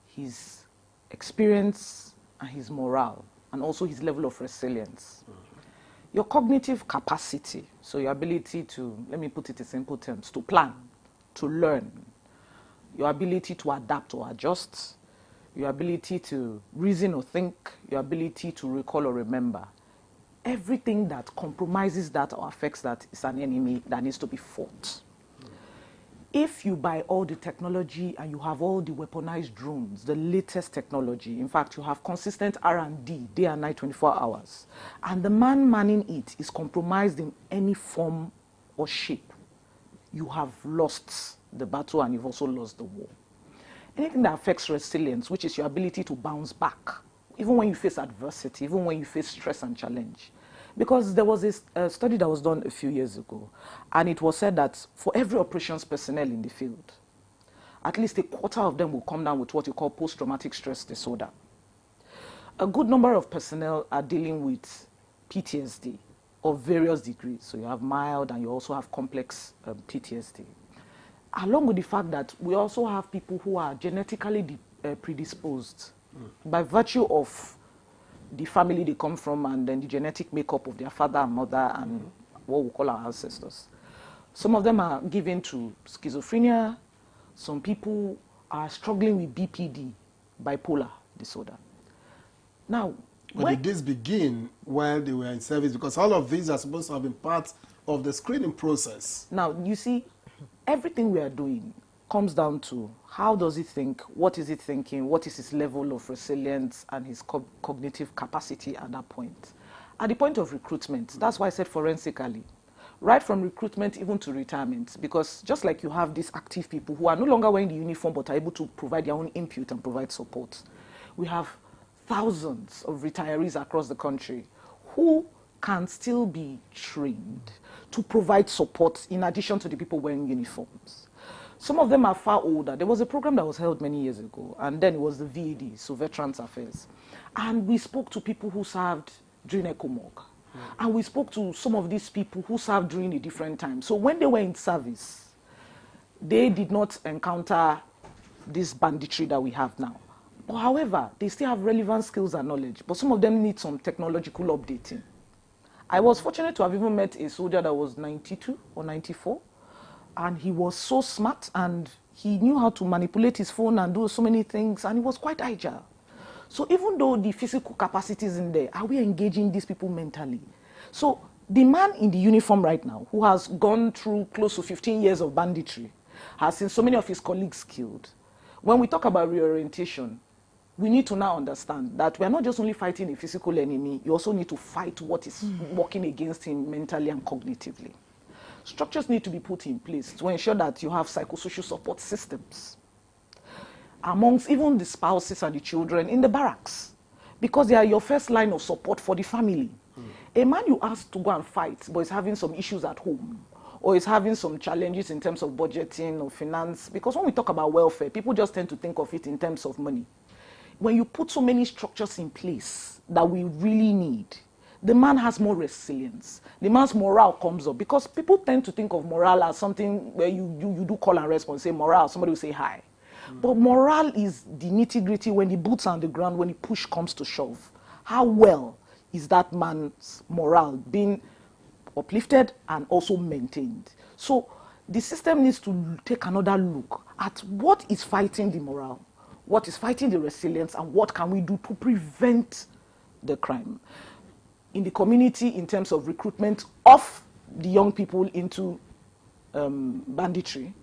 his experience, and his morale, and also his level of resilience. Your cognitive capacity, so your ability to, let me put it in simple terms, to plan, to learn, your ability to adapt or adjust, your ability to reason or think, your ability to recall or remember. Everything that compromises that or affects that is an enemy that needs to be fought. If you buy all the technology and you have all the weaponized drones, the latest technology, in fact, you have consistent R&D day and night, 24 hours, and the man manning it is compromised in any form or shape, you have lost the battle and you've also lost the war. Anything that affects resilience, which is your ability to bounce back, even when you face adversity, even when you face stress and challenge. Because there was a study that was done a few years ago, and it was said that for every operations personnel in the field, at least a quarter of them will come down with what you call post-traumatic stress disorder. A good number of personnel are dealing with PTSD of various degrees. So you have mild and you also have complex PTSD. Along with the fact that we also have people who are genetically predisposed by virtue of the family they come from and then the genetic makeup of their father and mother and what we call our ancestors. Some of them are given to schizophrenia. Some people are struggling with BPD, bipolar disorder. Now, But did this begin while they were in service? Because all of these are supposed to have been part of the screening process. Now, you see, everything we are doing comes down to how does he think, what is he thinking, what is his level of resilience and his cognitive capacity at that point. At the point of recruitment, that's why I said forensically, right from recruitment even to retirement, because just like you have these active people who are no longer wearing the uniform but are able to provide their own input and provide support, we have thousands of retirees across the country who can still be trained to provide support in addition to the people wearing uniforms. Some of them are far older. There was a program that was held many years ago, and then it was the VAD, so Veterans Affairs. And we spoke to people who served during ECOMOG. And we spoke to some of these people who served during a different time. So when they were in service, they did not encounter this banditry that we have now. But however, they still have relevant skills and knowledge, but some of them need some technological updating. I was fortunate to have even met a soldier that was 92 or 94, and he was so smart and he knew how to manipulate his phone and do so many things, and he was quite agile. So even though the physical capacity is in there, are we engaging these people mentally? So the man in the uniform right now, who has gone through close to 15 years of banditry, has seen so many of his colleagues killed. When we talk about reorientation, we need to now understand that we are not just only fighting a physical enemy, you also need to fight what is working against him mentally and cognitively. Structures need to be put in place to ensure that you have psychosocial support systems amongst even the spouses and the children in the barracks, because they are your first line of support for the family. A man you ask to go and fight but is having some issues at home, or is having some challenges in terms of budgeting or finance, because when we talk about welfare, people just tend to think of it in terms of money. When you put so many structures in place that we really need, the man has more resilience. The man's morale comes up, because people tend to think of morale as something where you do call and response, say morale, somebody will say hi. But morale is the nitty-gritty when the boots are on the ground, when the push comes to shove. How well is that man's morale being uplifted and also maintained? So the system needs to take another look at what is fighting the morale, what is fighting the resilience, and what can we do to prevent the crime in the community in terms of recruitment of the young people into banditry,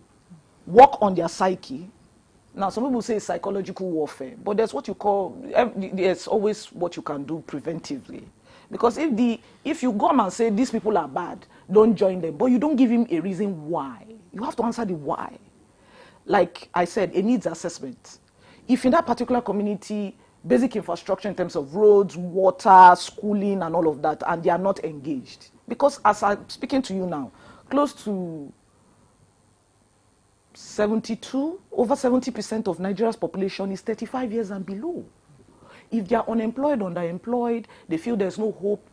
work on their psyche. Now, some people say psychological warfare, but there's what you call, there's always what you can do preventively. Because if you go and say these people are bad, don't join them, but you don't give him a reason why. You have to answer the why. Like I said, a needs assessment. If in that particular community, basic infrastructure in terms of roads, water, schooling, and all of that, and they are not engaged. Because as I'm speaking to you now, close to over 70% of Nigeria's population is 35 years and below. If they are unemployed, underemployed, they feel there's no hope,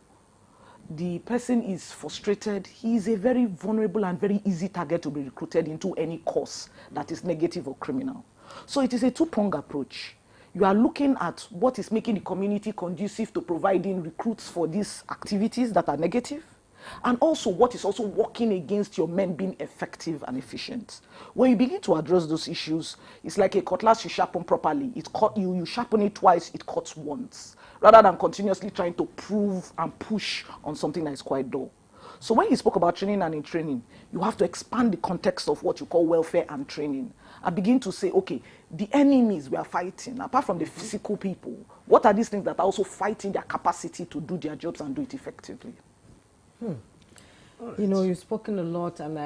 the person is frustrated, he is a very vulnerable and very easy target to be recruited into any course that is negative or criminal. So it is a two-pronged approach. You are looking at what is making the community conducive to providing recruits for these activities that are negative, and also what is also working against your men being effective and efficient. When you begin to address those issues, it's like a cutlass you sharpen properly. You sharpen it twice, it cuts once, rather than continuously trying to prove and push on something that is quite dull. So when you spoke about training and in training, you have to expand the context of what you call welfare and training and begin to say, okay, the enemies we are fighting, apart from the physical people, what are these things that are also fighting their capacity to do their jobs and do it effectively? Right. You know, you've spoken a lot, and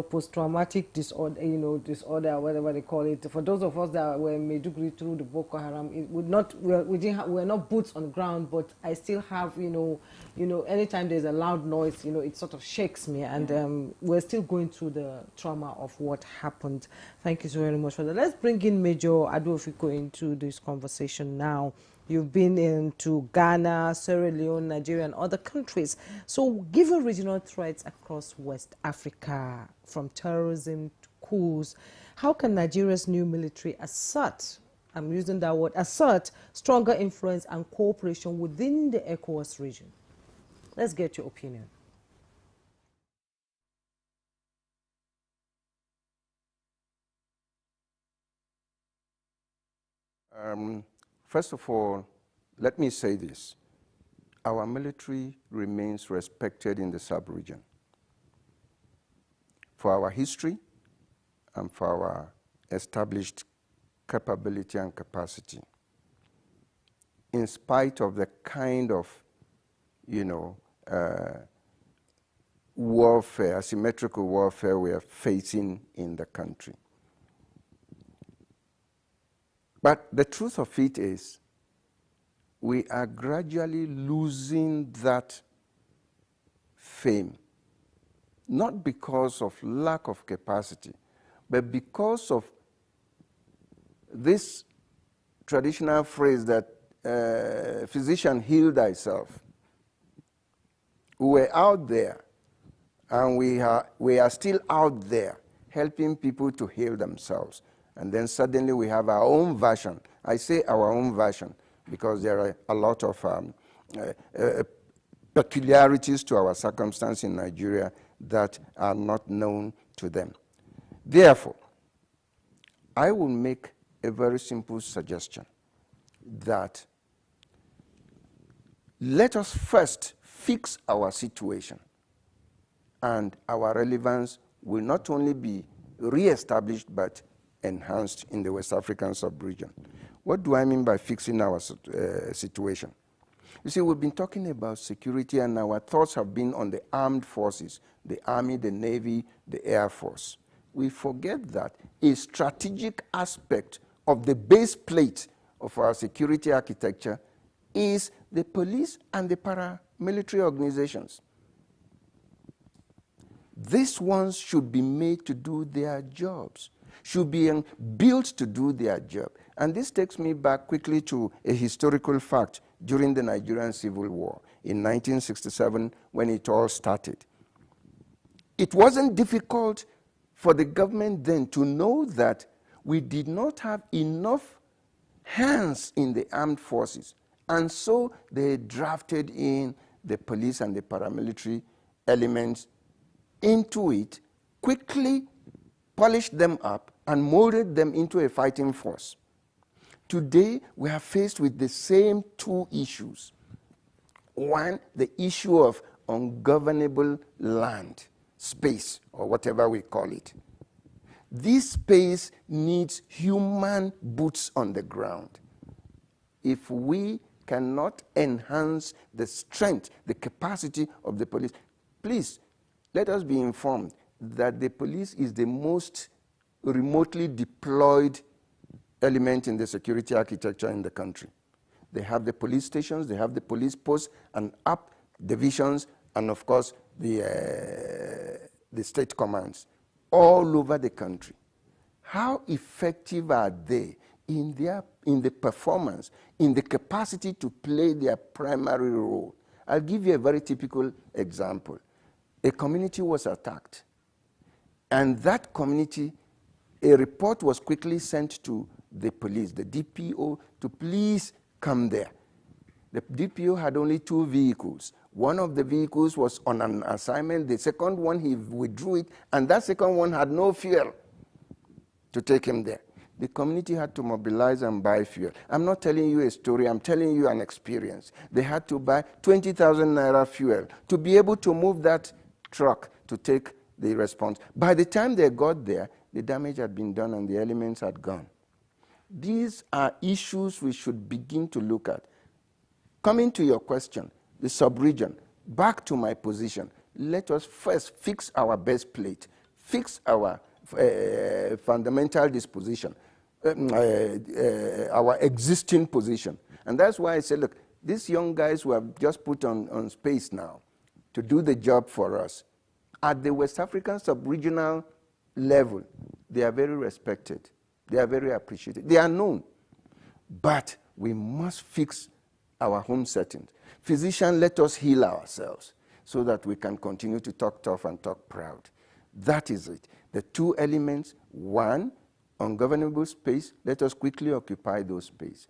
post-traumatic disorder, disorder, whatever they call it. For those of us that were in Maiduguri through the Boko Haram, we're not boots on the ground, but I still have, anytime there's a loud noise, it sort of shakes me, and we're still going through the trauma of what happened. Thank you so very much for that. Let's bring in Major Adofiko into this conversation now. You've been into Ghana, Sierra Leone, Nigeria, and other countries. So given regional threats across West Africa, from terrorism to coups, how can Nigeria's new military assert, I'm using that word, assert stronger influence and cooperation within the ECOWAS region? Let's get your opinion. First of all, let me say this. our military remains respected in the sub-region for our history and for our established capability and capacity, in spite of the kind of, warfare, asymmetrical warfare we are facing in the country. But the truth of it is, we are gradually losing that fame, not because of lack of capacity, but because of this traditional phrase that physician, heal thyself. We were out there, and we are still out there helping people to heal themselves. And then suddenly we have our own version. I say our own version because there are a lot of peculiarities to our circumstance in Nigeria that are not known to them. Therefore, I will make a very simple suggestion that let us first fix our situation, and our relevance will not only be re-established but enhanced in the West African sub-region. What do I mean by fixing our situation? You see, we've been talking about security, and our thoughts have been on the armed forces, the Army, the Navy, the Air Force. We forget that a strategic aspect of the base plate of our security architecture is the police and the paramilitary organizations. These ones should be made to do their jobs, should be built to do their job. And this takes me back quickly to a historical fact during the Nigerian Civil War in 1967 when it all started. It wasn't difficult for the government then to know that we did not have enough hands in the armed forces. And so they drafted in the police and the paramilitary elements into it, quickly polished them up, and molded them into a fighting force. Today, we are faced with the same two issues. One, the issue of ungovernable land, space, or whatever we call it. This space needs human boots on the ground. If we cannot enhance the strength, the capacity of the police, please, let us be informed that the police is the most remotely deployed element in the security architecture in the country. They have the police stations, they have the police posts, and up divisions, and of course the state commands all over the country. How effective are they in the performance, in the capacity to play their primary role? I'll give you a very typical example. A community was attacked, and that community, a report was quickly sent to the police, the DPO, to please come there. The DPO had only 2 vehicles. One of the vehicles was on an assignment. The second one, he withdrew it, and that second one had no fuel to take him there. The community had to mobilize and buy fuel. I'm not telling you a story, I'm telling you an experience. They had to buy 20,000 naira fuel to be able to move that truck to take the response. By the time they got there, the damage had been done and the elements had gone. These are issues we should begin to look at. Coming to your question, the sub-region, back to my position, let us first fix our base plate, fix our fundamental disposition, our existing position. And that's why I said, look, these young guys who have just put on space now to do the job for us, at the West African sub-regional level, they are very respected. They are very appreciated. They are known. But we must fix our home settings. Physician, let us heal ourselves so that we can continue to talk tough and talk proud. That is it. The 2 elements, one, ungovernable space, let us quickly occupy those space.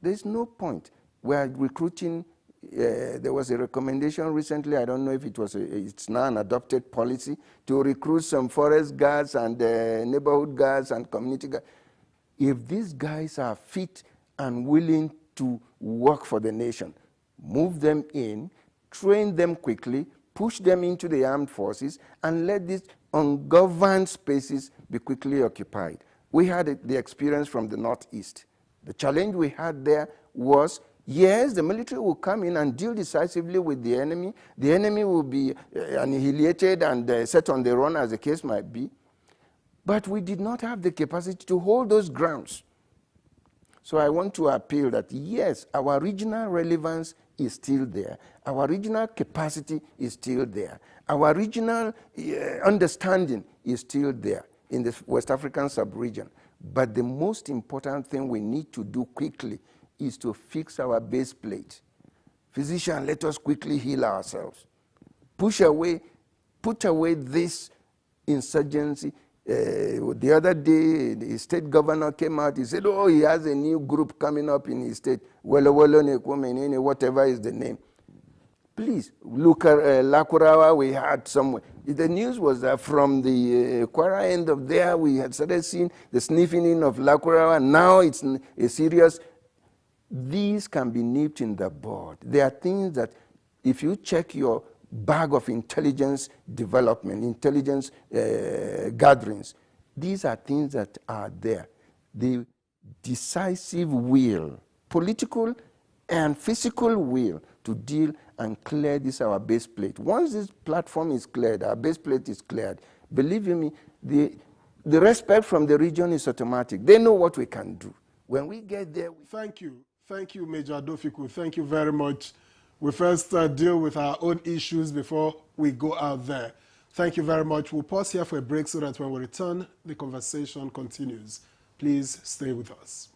There's no point. We are recruiting, there was a recommendation recently, I don't know if it's now an adopted policy, to recruit some forest guards and neighborhood guards and community guards. If these guys are fit and willing to work for the nation, move them in, train them quickly, push them into the armed forces, and let these ungoverned spaces be quickly occupied. We had the experience from the Northeast. The challenge we had there was, yes, the military will come in and deal decisively with the enemy. The enemy will be annihilated and set on the run, as the case might be. But we did not have the capacity to hold those grounds. So I want to appeal that, yes, our regional relevance is still there. Our regional capacity is still there. Our regional understanding is still there in the West African sub-region. But the most important thing we need to do quickly is to fix our base plate. Physician, let us quickly heal ourselves. Put away this insurgency. The other day, the state governor came out, he said, oh, he has a new group coming up in his state, whatever is the name. Please, look at Lakurawa, we had somewhere. The news was that from the Kwara end of there, we had started seeing the sniffing in of Lakurawa. Now it's a serious. These can be nipped in the bud. There are things that, if you check your bag of intelligence development, intelligence gatherings, these are things that are there. The decisive will, political and physical will to deal and clear this our base plate. Once this platform is cleared, our base plate is cleared, believe you me, the respect from the region is automatic. They know what we can do. When we get there... Thank you. Thank you, Major Adofiku. Thank you very much. We first deal with our own issues before we go out there. Thank you very much. We'll pause here for a break so that when we return, the conversation continues. Please stay with us.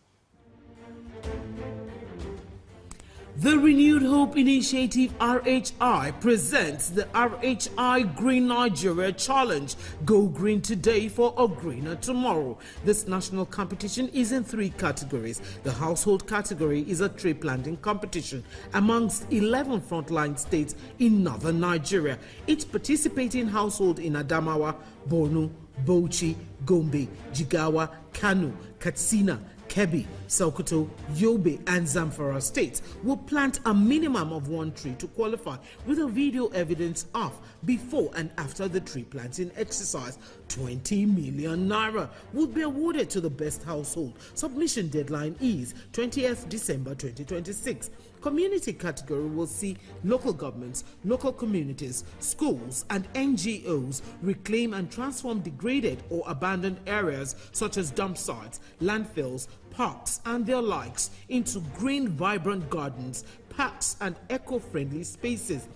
The Renewed Hope Initiative RHI presents the RHI Green Nigeria Challenge. Go green today for a greener tomorrow. This national competition is in 3 categories. The household category is a tree planting competition amongst 11 frontline states in northern Nigeria. Each participating household in Adamawa, Borno, Bauchi, Gombe, Jigawa, Kano, Katsina, Kebbi, Sokoto, Yobe, and Zamfara states will plant a minimum of 1 tree to qualify, with a video evidence of before and after the tree planting exercise. 20 million naira would be awarded to the best household. Submission deadline is 20th December 2026. Community category will see local governments, local communities, schools, and NGOs reclaim and transform degraded or abandoned areas such as dump sites, landfills, parks, and their likes into green, vibrant gardens, parks, and eco-friendly spaces.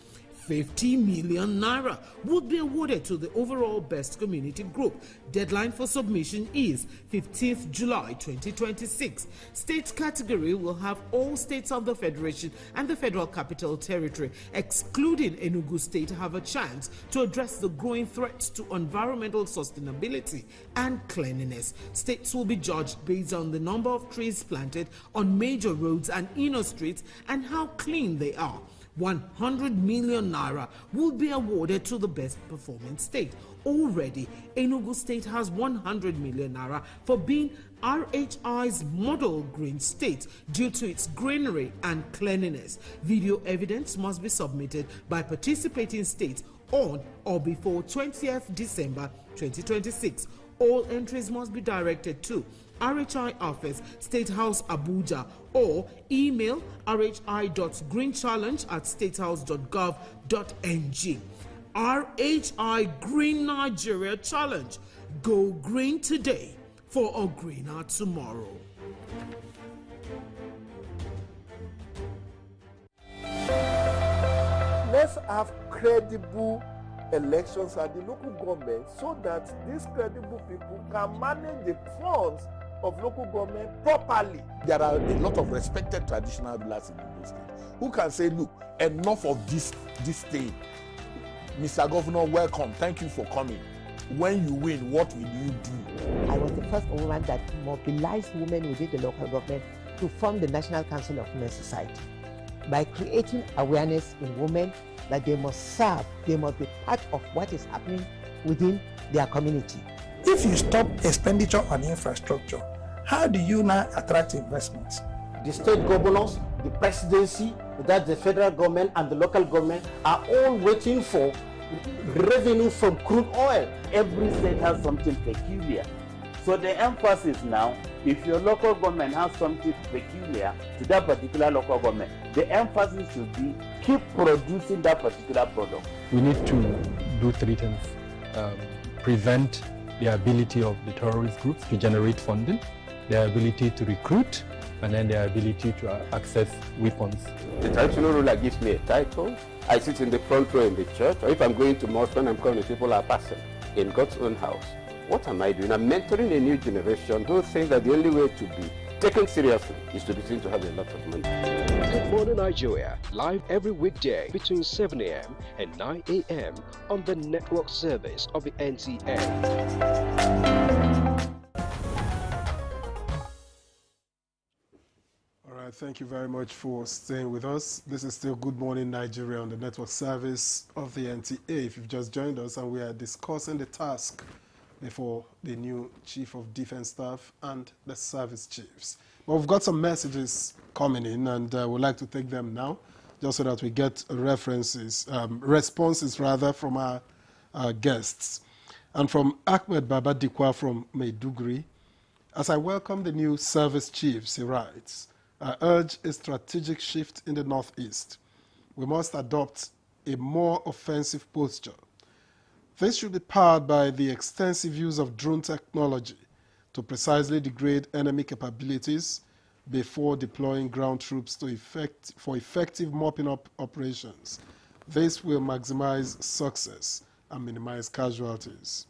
50 million naira would be awarded to the overall best community group. Deadline for submission is 15th July 2026. State category will have all states of the Federation and the Federal Capital Territory, excluding Enugu State, have a chance to address the growing threats to environmental sustainability and cleanliness. States will be judged based on the number of trees planted on major roads and inner streets and how clean they are. 100 million naira will be awarded to the best performing state. Already, Enugu State has 100 million naira for being RHI's model green state due to its greenery and cleanliness. Video evidence must be submitted by participating states on or before 20th December 2026. All entries must be directed to RHI Office, State House, Abuja, or email rhi.greenchallenge@statehouse.gov.ng. RHI Green Nigeria Challenge. Go green today for a greener tomorrow. Let's have credible elections at the local government so that these credible people can manage the funds of local government properly. There are a lot of respected traditional rulers in the state who can say, look, enough of this thing. Mr. Governor, welcome. Thank you for coming. When you win, what will you do? I was the first woman that mobilized women within the local government to form the National Council of Women Society by creating awareness in women that they must serve, they must be part of what is happening within their community. If you stop expenditure on infrastructure, how do you now attract investments? The state governors, the presidency, that the federal government and the local government are all waiting for revenue from crude oil. Every state has something peculiar. So the emphasis now, if your local government has something peculiar to that particular local government, the emphasis should be keep producing that particular product. We need to do three things. Prevent the ability of the terrorist groups to generate funding, their ability to recruit, and then their ability to access weapons. The traditional ruler gives me a title. I sit in the front row in the church, or if I'm going to mosque when I'm coming, people are passing in God's own house. What am I doing? I'm mentoring a new generation who think that the only way to be taken seriously is to be seen to have a lot of money. Good Morning Nigeria, live every weekday between 7 a.m. and 9 a.m. on the network service of the NTA. All right, thank you very much for staying with us. This is still Good Morning Nigeria on the network service of the NTA. If you've just joined us, and we are discussing the task before the new Chief of Defense Staff and the service chiefs. But we've got some messages coming in, and we'd like to take them now, just so that we get responses from our guests. And from Ahmed Baba Dikwa from Maiduguri, as I welcome the new service chiefs, he writes, I urge a strategic shift in the Northeast. We must adopt a more offensive posture. This should be powered by the extensive use of drone technology to precisely degrade enemy capabilities before deploying ground troops for effective mopping up operations. This will maximize success and minimize casualties.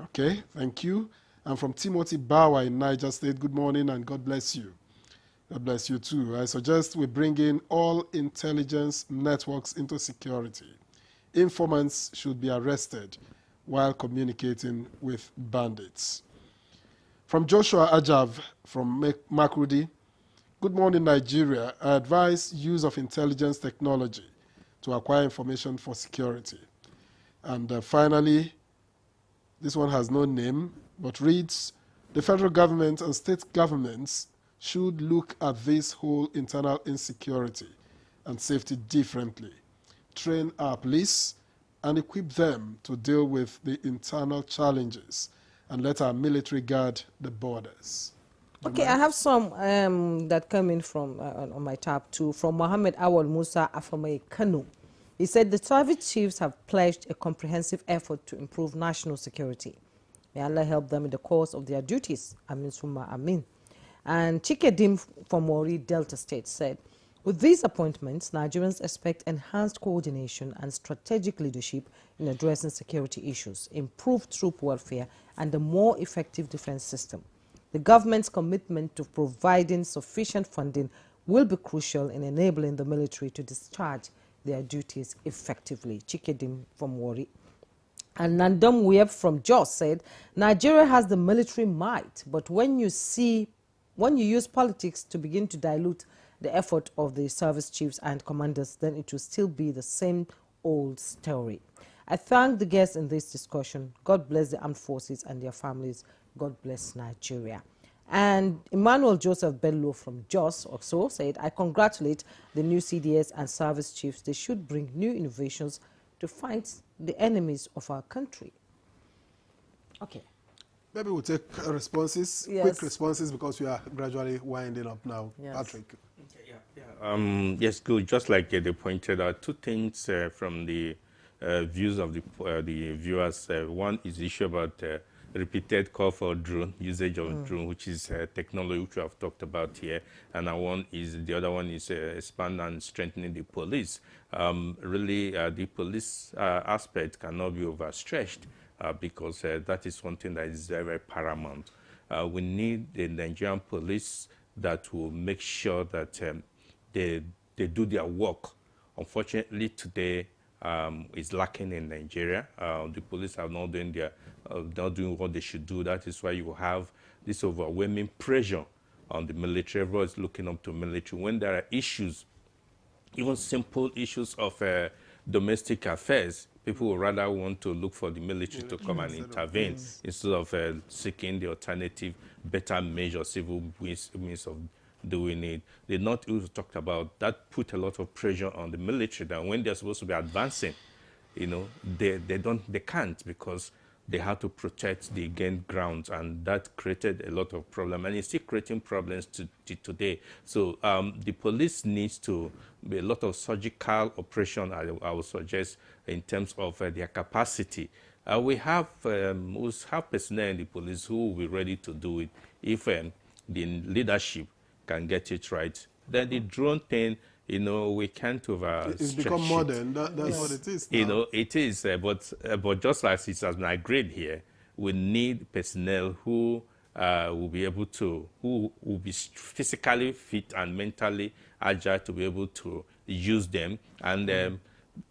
Okay, thank you. And from Timothy Bawa in Niger State, good morning and God bless you. God bless you too. I suggest we bring in all intelligence networks into security. Informants should be arrested while communicating with bandits. From Joshua Ajav from Makurdi, good morning Nigeria. I advise use of intelligence technology to acquire information for security. And finally, this one has no name, but reads, the federal government and state governments should look at this whole internal insecurity and safety differently. Train our police and equip them to deal with the internal challenges and let our military guard the borders. Okay, I have some that come in from on my tab too, from Mohammed Awal Musa Afamai Kanu. He said the service chiefs have pledged a comprehensive effort to improve national security. May Allah help them in the course of their duties. Amin Summa Amin. And Chikedim from Wari Delta State said, with these appointments, Nigerians expect enhanced coordination and strategic leadership in addressing security issues, improved troop welfare, and a more effective defense system. The government's commitment to providing sufficient funding will be crucial in enabling the military to discharge their duties effectively. Chikedim from Wari. And Nandam Web from Jos said, Nigeria has the military might, but when you use politics to begin to dilute the effort of the service chiefs and commanders, then it will still be the same old story. I thank the guests in this discussion. God bless the armed forces and their families. God bless Nigeria. And Emmanuel Joseph Bello from Jos also said, I congratulate the new CDS and service chiefs. They should bring new innovations to fight the enemies of our country. Okay. Maybe we'll take responses, quick responses, because we are gradually winding up now. Yes. Patrick. Yes, good. Just like they pointed out, two things from the views of the viewers. One is the issue about repeated call for drone, usage of drone, which is technology which we have talked about here. And the other one is expand and strengthening the police. Really, the police aspect cannot be overstretched because that is something that is very, very paramount. We need the Nigerian police that will make sure that they do their work. Unfortunately, today is lacking in Nigeria. The police are not doing what they should do. That is why you have this overwhelming pressure on the military. Everyone is looking up to military. When there are issues, even simple issues of domestic affairs, people would rather want to look for the military to come and intervene instead of seeking the alternative, better measure, civil means of doing it. The North also talked about that put a lot of pressure on the military that when they're supposed to be advancing, you know, they can't because they had to protect the gained grounds, and that created a lot of problem, and it's still creating problems to today. So the police needs to be a lot of surgical operation, I would suggest, in terms of their capacity. We have personnel in the police who will be ready to do it if the leadership can get it right. Then the drone thing, you know, we can't it's become modern. That's what it is now. You know, it is, but just like it has been agreed here, we need personnel who will be able to, who will be physically fit and mentally agile to be able to use them. And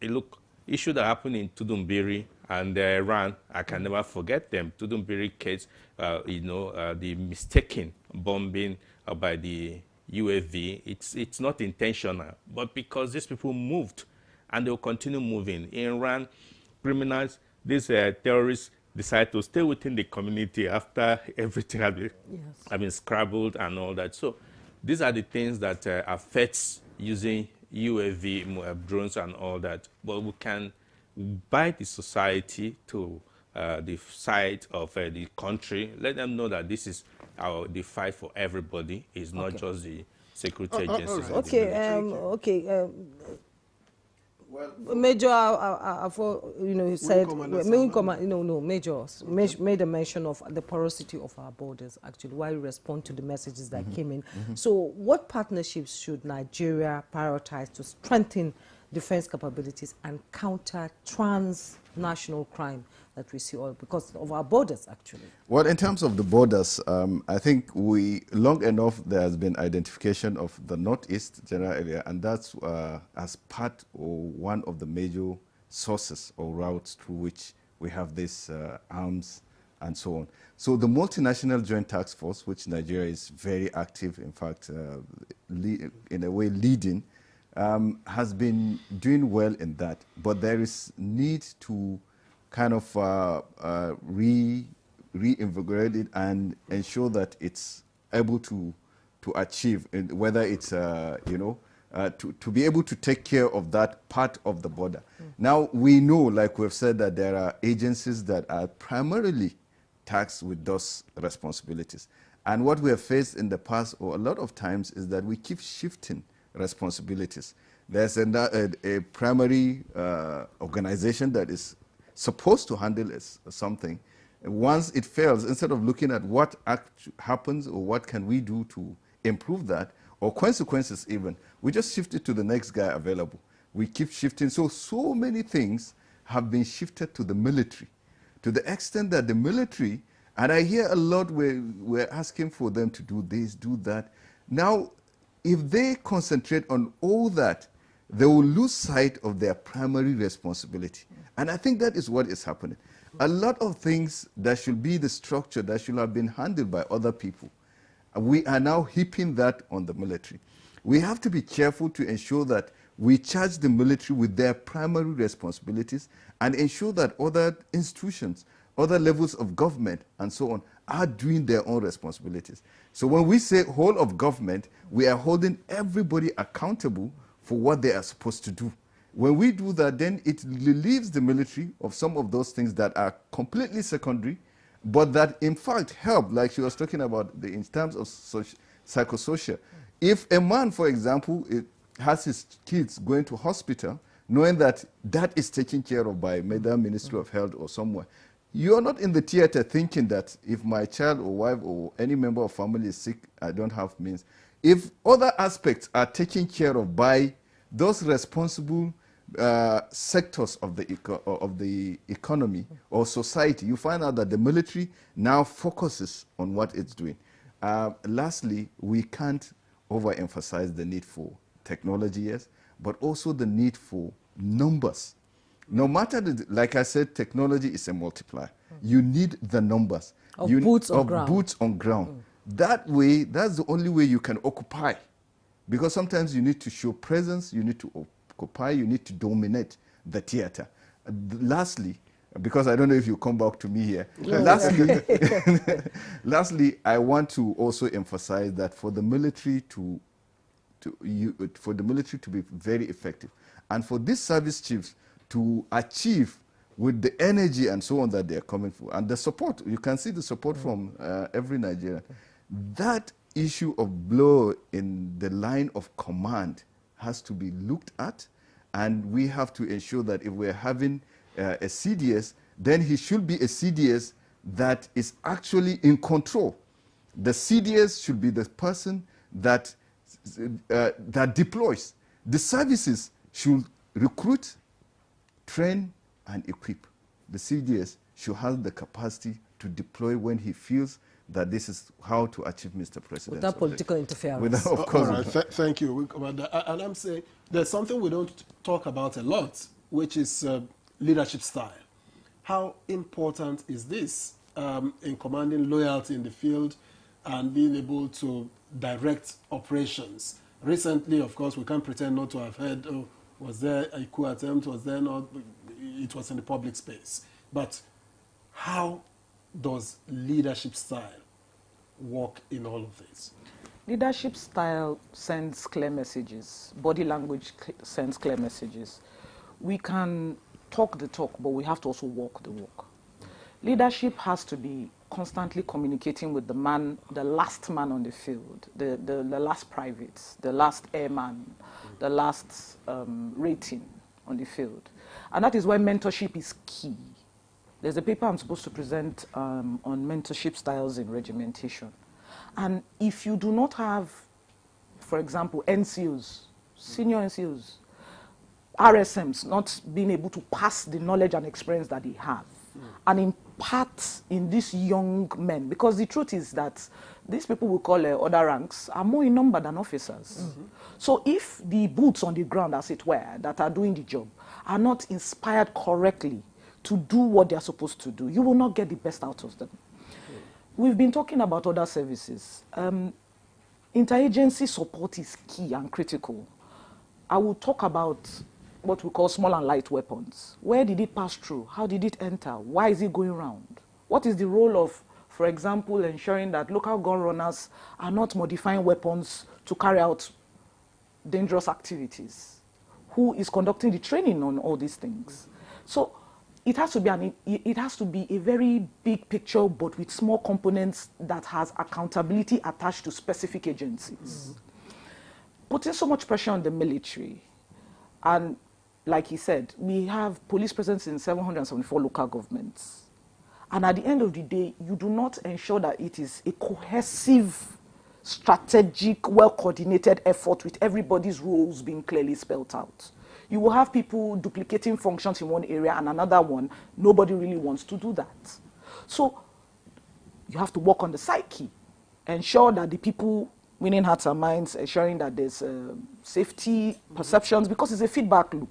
look, issue that happened in Tudumbiri and Iran, I can never forget them. Tudumbiri case, you know, the mistaken bombing by the UAV, it's not intentional, but because these people moved and they'll continue moving. In Iran, criminals, these terrorists decide to stay within the community after everything has been scrabbled and all that. So these are the things that affects using UAV drones and all that. But we can bind the society to the side of the country, let them know that this is the fight for everybody. It's not just the security agencies. Major, you know, said, Major made a mention of the porosity of our borders, actually, while you respond to the messages that came in. So what partnerships should Nigeria prioritize to strengthen defense capabilities and counter transnational crime that we see all because of our borders, actually? Well, in terms of the borders, I think long enough there has been identification of the Northeast general area, and that's as part or one of the major sources or routes through which we have this arms and so on. So the multinational joint task force, which Nigeria is very active, in fact, in a way leading, has been doing well in that, but there is need to kind of reinvigorate it and ensure that it's able to achieve, whether it's to be able to take care of that part of the border. Now we know, like we've said, that there are agencies that are primarily tasked with those responsibilities, and what we have faced in the past, or a lot of times, is that we keep shifting responsibilities. There's a primary organization that is supposed to handle something. Once it fails, instead of looking at what happens or what can we do to improve that, or consequences even, we just shift it to the next guy available. We keep shifting. So many things have been shifted to the military, to the extent that the military, and I hear a lot we're asking for them to do this, do that. Now, if they concentrate on all that, they will lose sight of their primary responsibility. And I think that is what is happening. A lot of things that should be the structure that should have been handled by other people, we are now heaping that on the military. We have to be careful to ensure that we charge the military with their primary responsibilities and ensure that other institutions, other levels of government and so on are doing their own responsibilities. So when we say whole of government, we are holding everybody accountable for what they are supposed to do. When we do that, then it relieves the military of some of those things that are completely secondary, but that in fact help, like she was talking about in terms of psychosocial. If a man, for example, has his kids going to hospital, knowing that that is taken care of by the Ministry of Health or somewhere, you are not in the theater thinking that if my child or wife or any member of family is sick, I don't have means. If other aspects are taken care of by those responsible sectors of the economy or society, you find out that the military now focuses on what it's doing. Lastly, we can't overemphasize the need for technology, yes, but also the need for numbers. No matter, like I said, technology is a multiplier. You need the numbers. Of boots on ground. That way, that's the only way you can occupy. Because sometimes you need to show presence, you need to occupy, you need to dominate the theater. Lastly, because I don't know if you come back to me here. No. Lastly, I want to also emphasize that for the military to be very effective, and for these service chiefs to achieve with the energy and so on that they are coming for, and the support, you can see the support from every Nigerian. That issue of blow in the line of command has to be looked at, and we have to ensure that if we're having a CDS, then he should be a CDS that is actually in control. The CDS should be the person that deploys. The services should recruit, train, and equip. The CDS should have the capacity to deploy when he feels that this is how to achieve Mr. President's without political interference. Without, of course. All right, thank you, Commander. And I'm saying there's something we don't talk about a lot, which is leadership style. How important is this in commanding loyalty in the field and being able to direct operations? Recently, of course, we can't pretend not to have heard, oh, was there a coup attempt, was there not? It was in the public space. But how does leadership style work in all of this? Leadership style sends clear messages. Body language sends clear messages. We can talk the talk, but we have to also walk the walk. Leadership has to be constantly communicating with the man, the last man on the field, the last private, the last airman, the last rating on the field. And that is why mentorship is key. There's a paper I'm supposed to present on mentorship styles in regimentation. And if you do not have, for example, NCOs, senior NCOs, RSMs not being able to pass the knowledge and experience that they have and impart in these young men, because the truth is that these people we call other ranks are more in number than officers. So if the boots on the ground, as it were, that are doing the job are not inspired correctly to do what they're supposed to do, you will not get the best out of them. We've been talking about other services. Interagency support is key and critical. I will talk about what we call small and light weapons. Where did it pass through? How did it enter? Why is it going around? What is the role of, for example, ensuring that local gun runners are not modifying weapons to carry out dangerous activities? Who is conducting the training on all these things? So it has to be a very big picture, but with small components that has accountability attached to specific agencies. Putting so much pressure on the military, and like he said, we have police presence in 774 local governments. And at the end of the day, you do not ensure that it is a cohesive, strategic, well-coordinated effort with everybody's roles being clearly spelled out. You will have people duplicating functions in one area and another one. Nobody really wants to do that. So you have to work on the psyche, ensure that the people winning hearts and minds, ensuring that there's safety perceptions, because it's a feedback loop.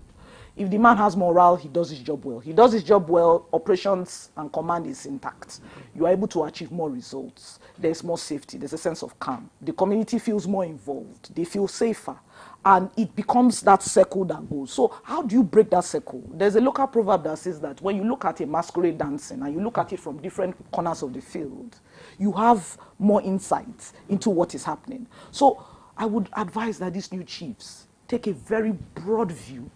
If the man has morale, he does his job well. He does his job well, operations and command is intact. You are able to achieve more results. There's more safety. There's a sense of calm. The community feels more involved. They feel safer. And it becomes that circle that goes. So how do you break that circle? There's a local proverb that says that when you look at a masquerade dancing and you look at it from different corners of the field, you have more insights into what is happening. So I would advise that these new chiefs take a very broad view,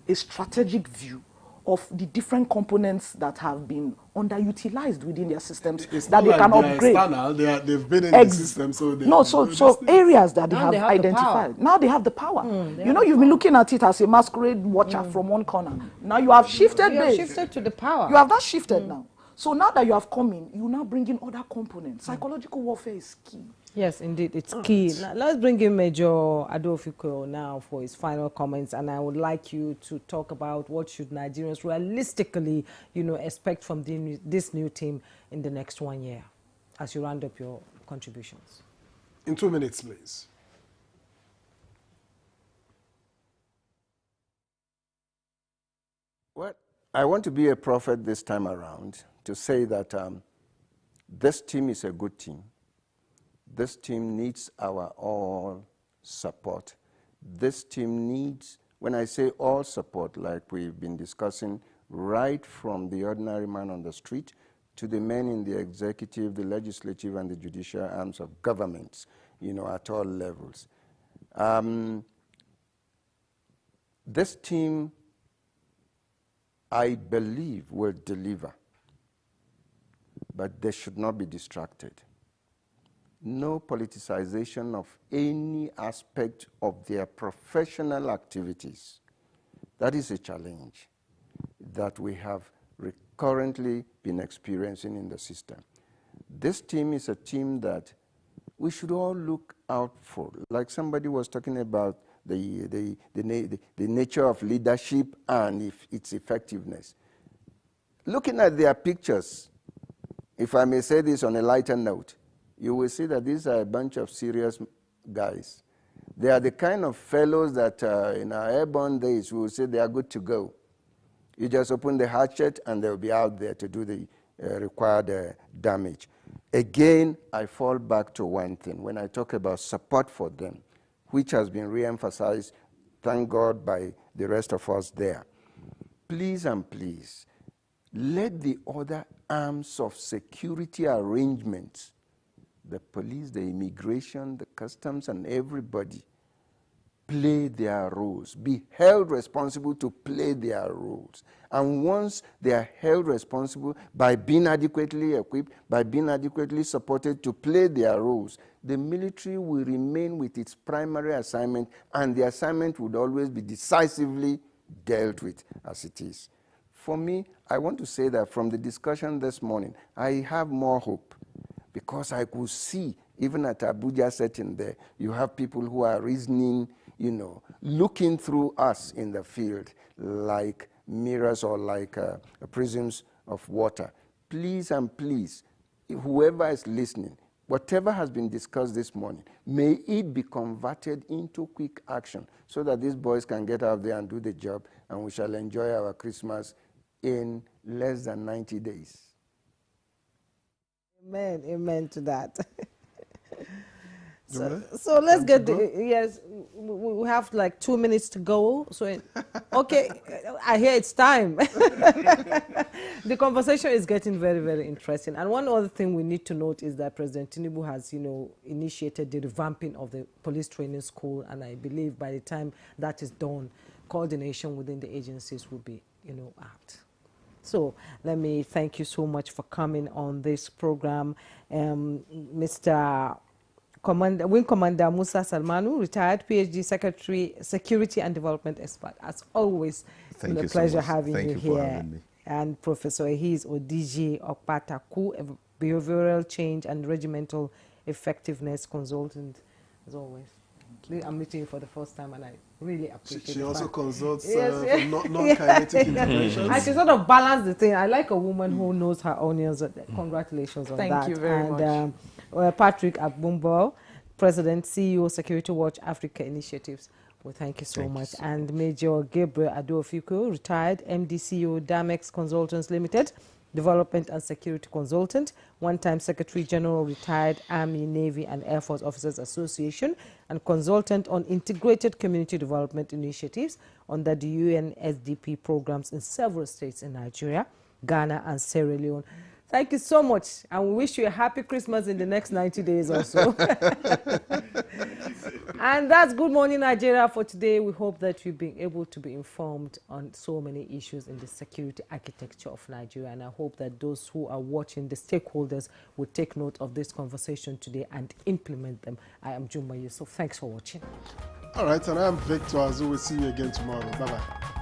a strategic view of the different components that have been underutilized within their systems that they can upgrade. They've been in the system, so so areas that they have identified. Now they have the power. You know, you've been looking at it as a masquerade watcher from one corner. Now you have shifted. You have shifted to the power. You have that shifted now. So now that you have come in, you now bring in other components. Psychological warfare is key. Yes, indeed, it's key. Now, let's bring in Major Adofiko now for his final comments, and I would like you to talk about what should Nigerians realistically, expect from this new team in the next 1 year, as you round up your contributions. In 2 minutes, please. Well, I want to be a prophet this time around to say that this team is a good team. This team needs our all support. This team needs, when I say all support, like we've been discussing, right from the ordinary man on the street to the men in the executive, the legislative, and the judicial arms of governments, at all levels. This team, I believe, will deliver, but they should not be distracted. No politicization of any aspect of their professional activities. That is a challenge that we have currently been experiencing in the system. This team is a team that we should all look out for. Like somebody was talking about the nature of leadership and its effectiveness. Looking at their pictures, if I may say this on a lighter note, you will see that these are a bunch of serious guys. They are the kind of fellows that in our airborne days we will say they are good to go. You just open the hatchet and they'll be out there to do the required damage. Again, I fall back to one thing. When I talk about support for them, which has been re-emphasized, thank God, by the rest of us there. Please and please, let the other arms of security arrangements, the police, the immigration, the customs, and everybody, play their roles, be held responsible to play their roles. And once they are held responsible by being adequately equipped, by being adequately supported to play their roles, the military will remain with its primary assignment, and the assignment would always be decisively dealt with as it is. For me, I want to say that from the discussion this morning, I have more hope, because I could see, even at Abuja setting there, you have people who are reasoning, looking through us in the field like mirrors or like prisms of water. Please and please, whoever is listening, whatever has been discussed this morning, may it be converted into quick action so that these boys can get out there and do the job, and we shall enjoy our Christmas in less than 90 days. Amen, amen to that. So let's get yes, we have like 2 minutes to go. So, okay, I hear it's time. The conversation is getting very, very interesting. And one other thing we need to note is that President Tinubu has, initiated the revamping of the police training school. And I believe by the time that is done, coordination within the agencies will be, out. So let me thank you so much for coming on this program. Mr. Wing Commander Musa Salmanu, retired PhD Secretary, Security and Development Expert. As always, it's been a pleasure having you here. And Professor Ehiz Odiji Okpataku, a behavioral change and regimental effectiveness consultant, as always. I'm meeting you for the first time, and I really appreciate it. She also consults for non-kinetic interventions. I should sort of balance the thing. I like a woman who knows her onions. Congratulations on that. Thank you very much. Patrick Agbumbo, President, CEO, Security Watch Africa Initiatives. Well, thank you so much. And Major Gabriel Adofiko, retired MD CEO, Damex Consultants Limited, Development and Security Consultant, one-time Secretary General, retired Army, Navy and Air Force Officers Association, and consultant on integrated community development initiatives under the UN SDP programs in several states in Nigeria, Ghana and Sierra Leone. Thank you so much, and we wish you a happy Christmas in the next 90 days or so. And that's Good Morning Nigeria for today. We hope that you've been able to be informed on so many issues in the security architecture of Nigeria, and I hope that those who are watching, the stakeholders, will take note of this conversation today and implement them. I am Juma Yusuf. Thanks for watching. All right, and I'm Victor Azu. We'll see you again tomorrow. Bye-bye.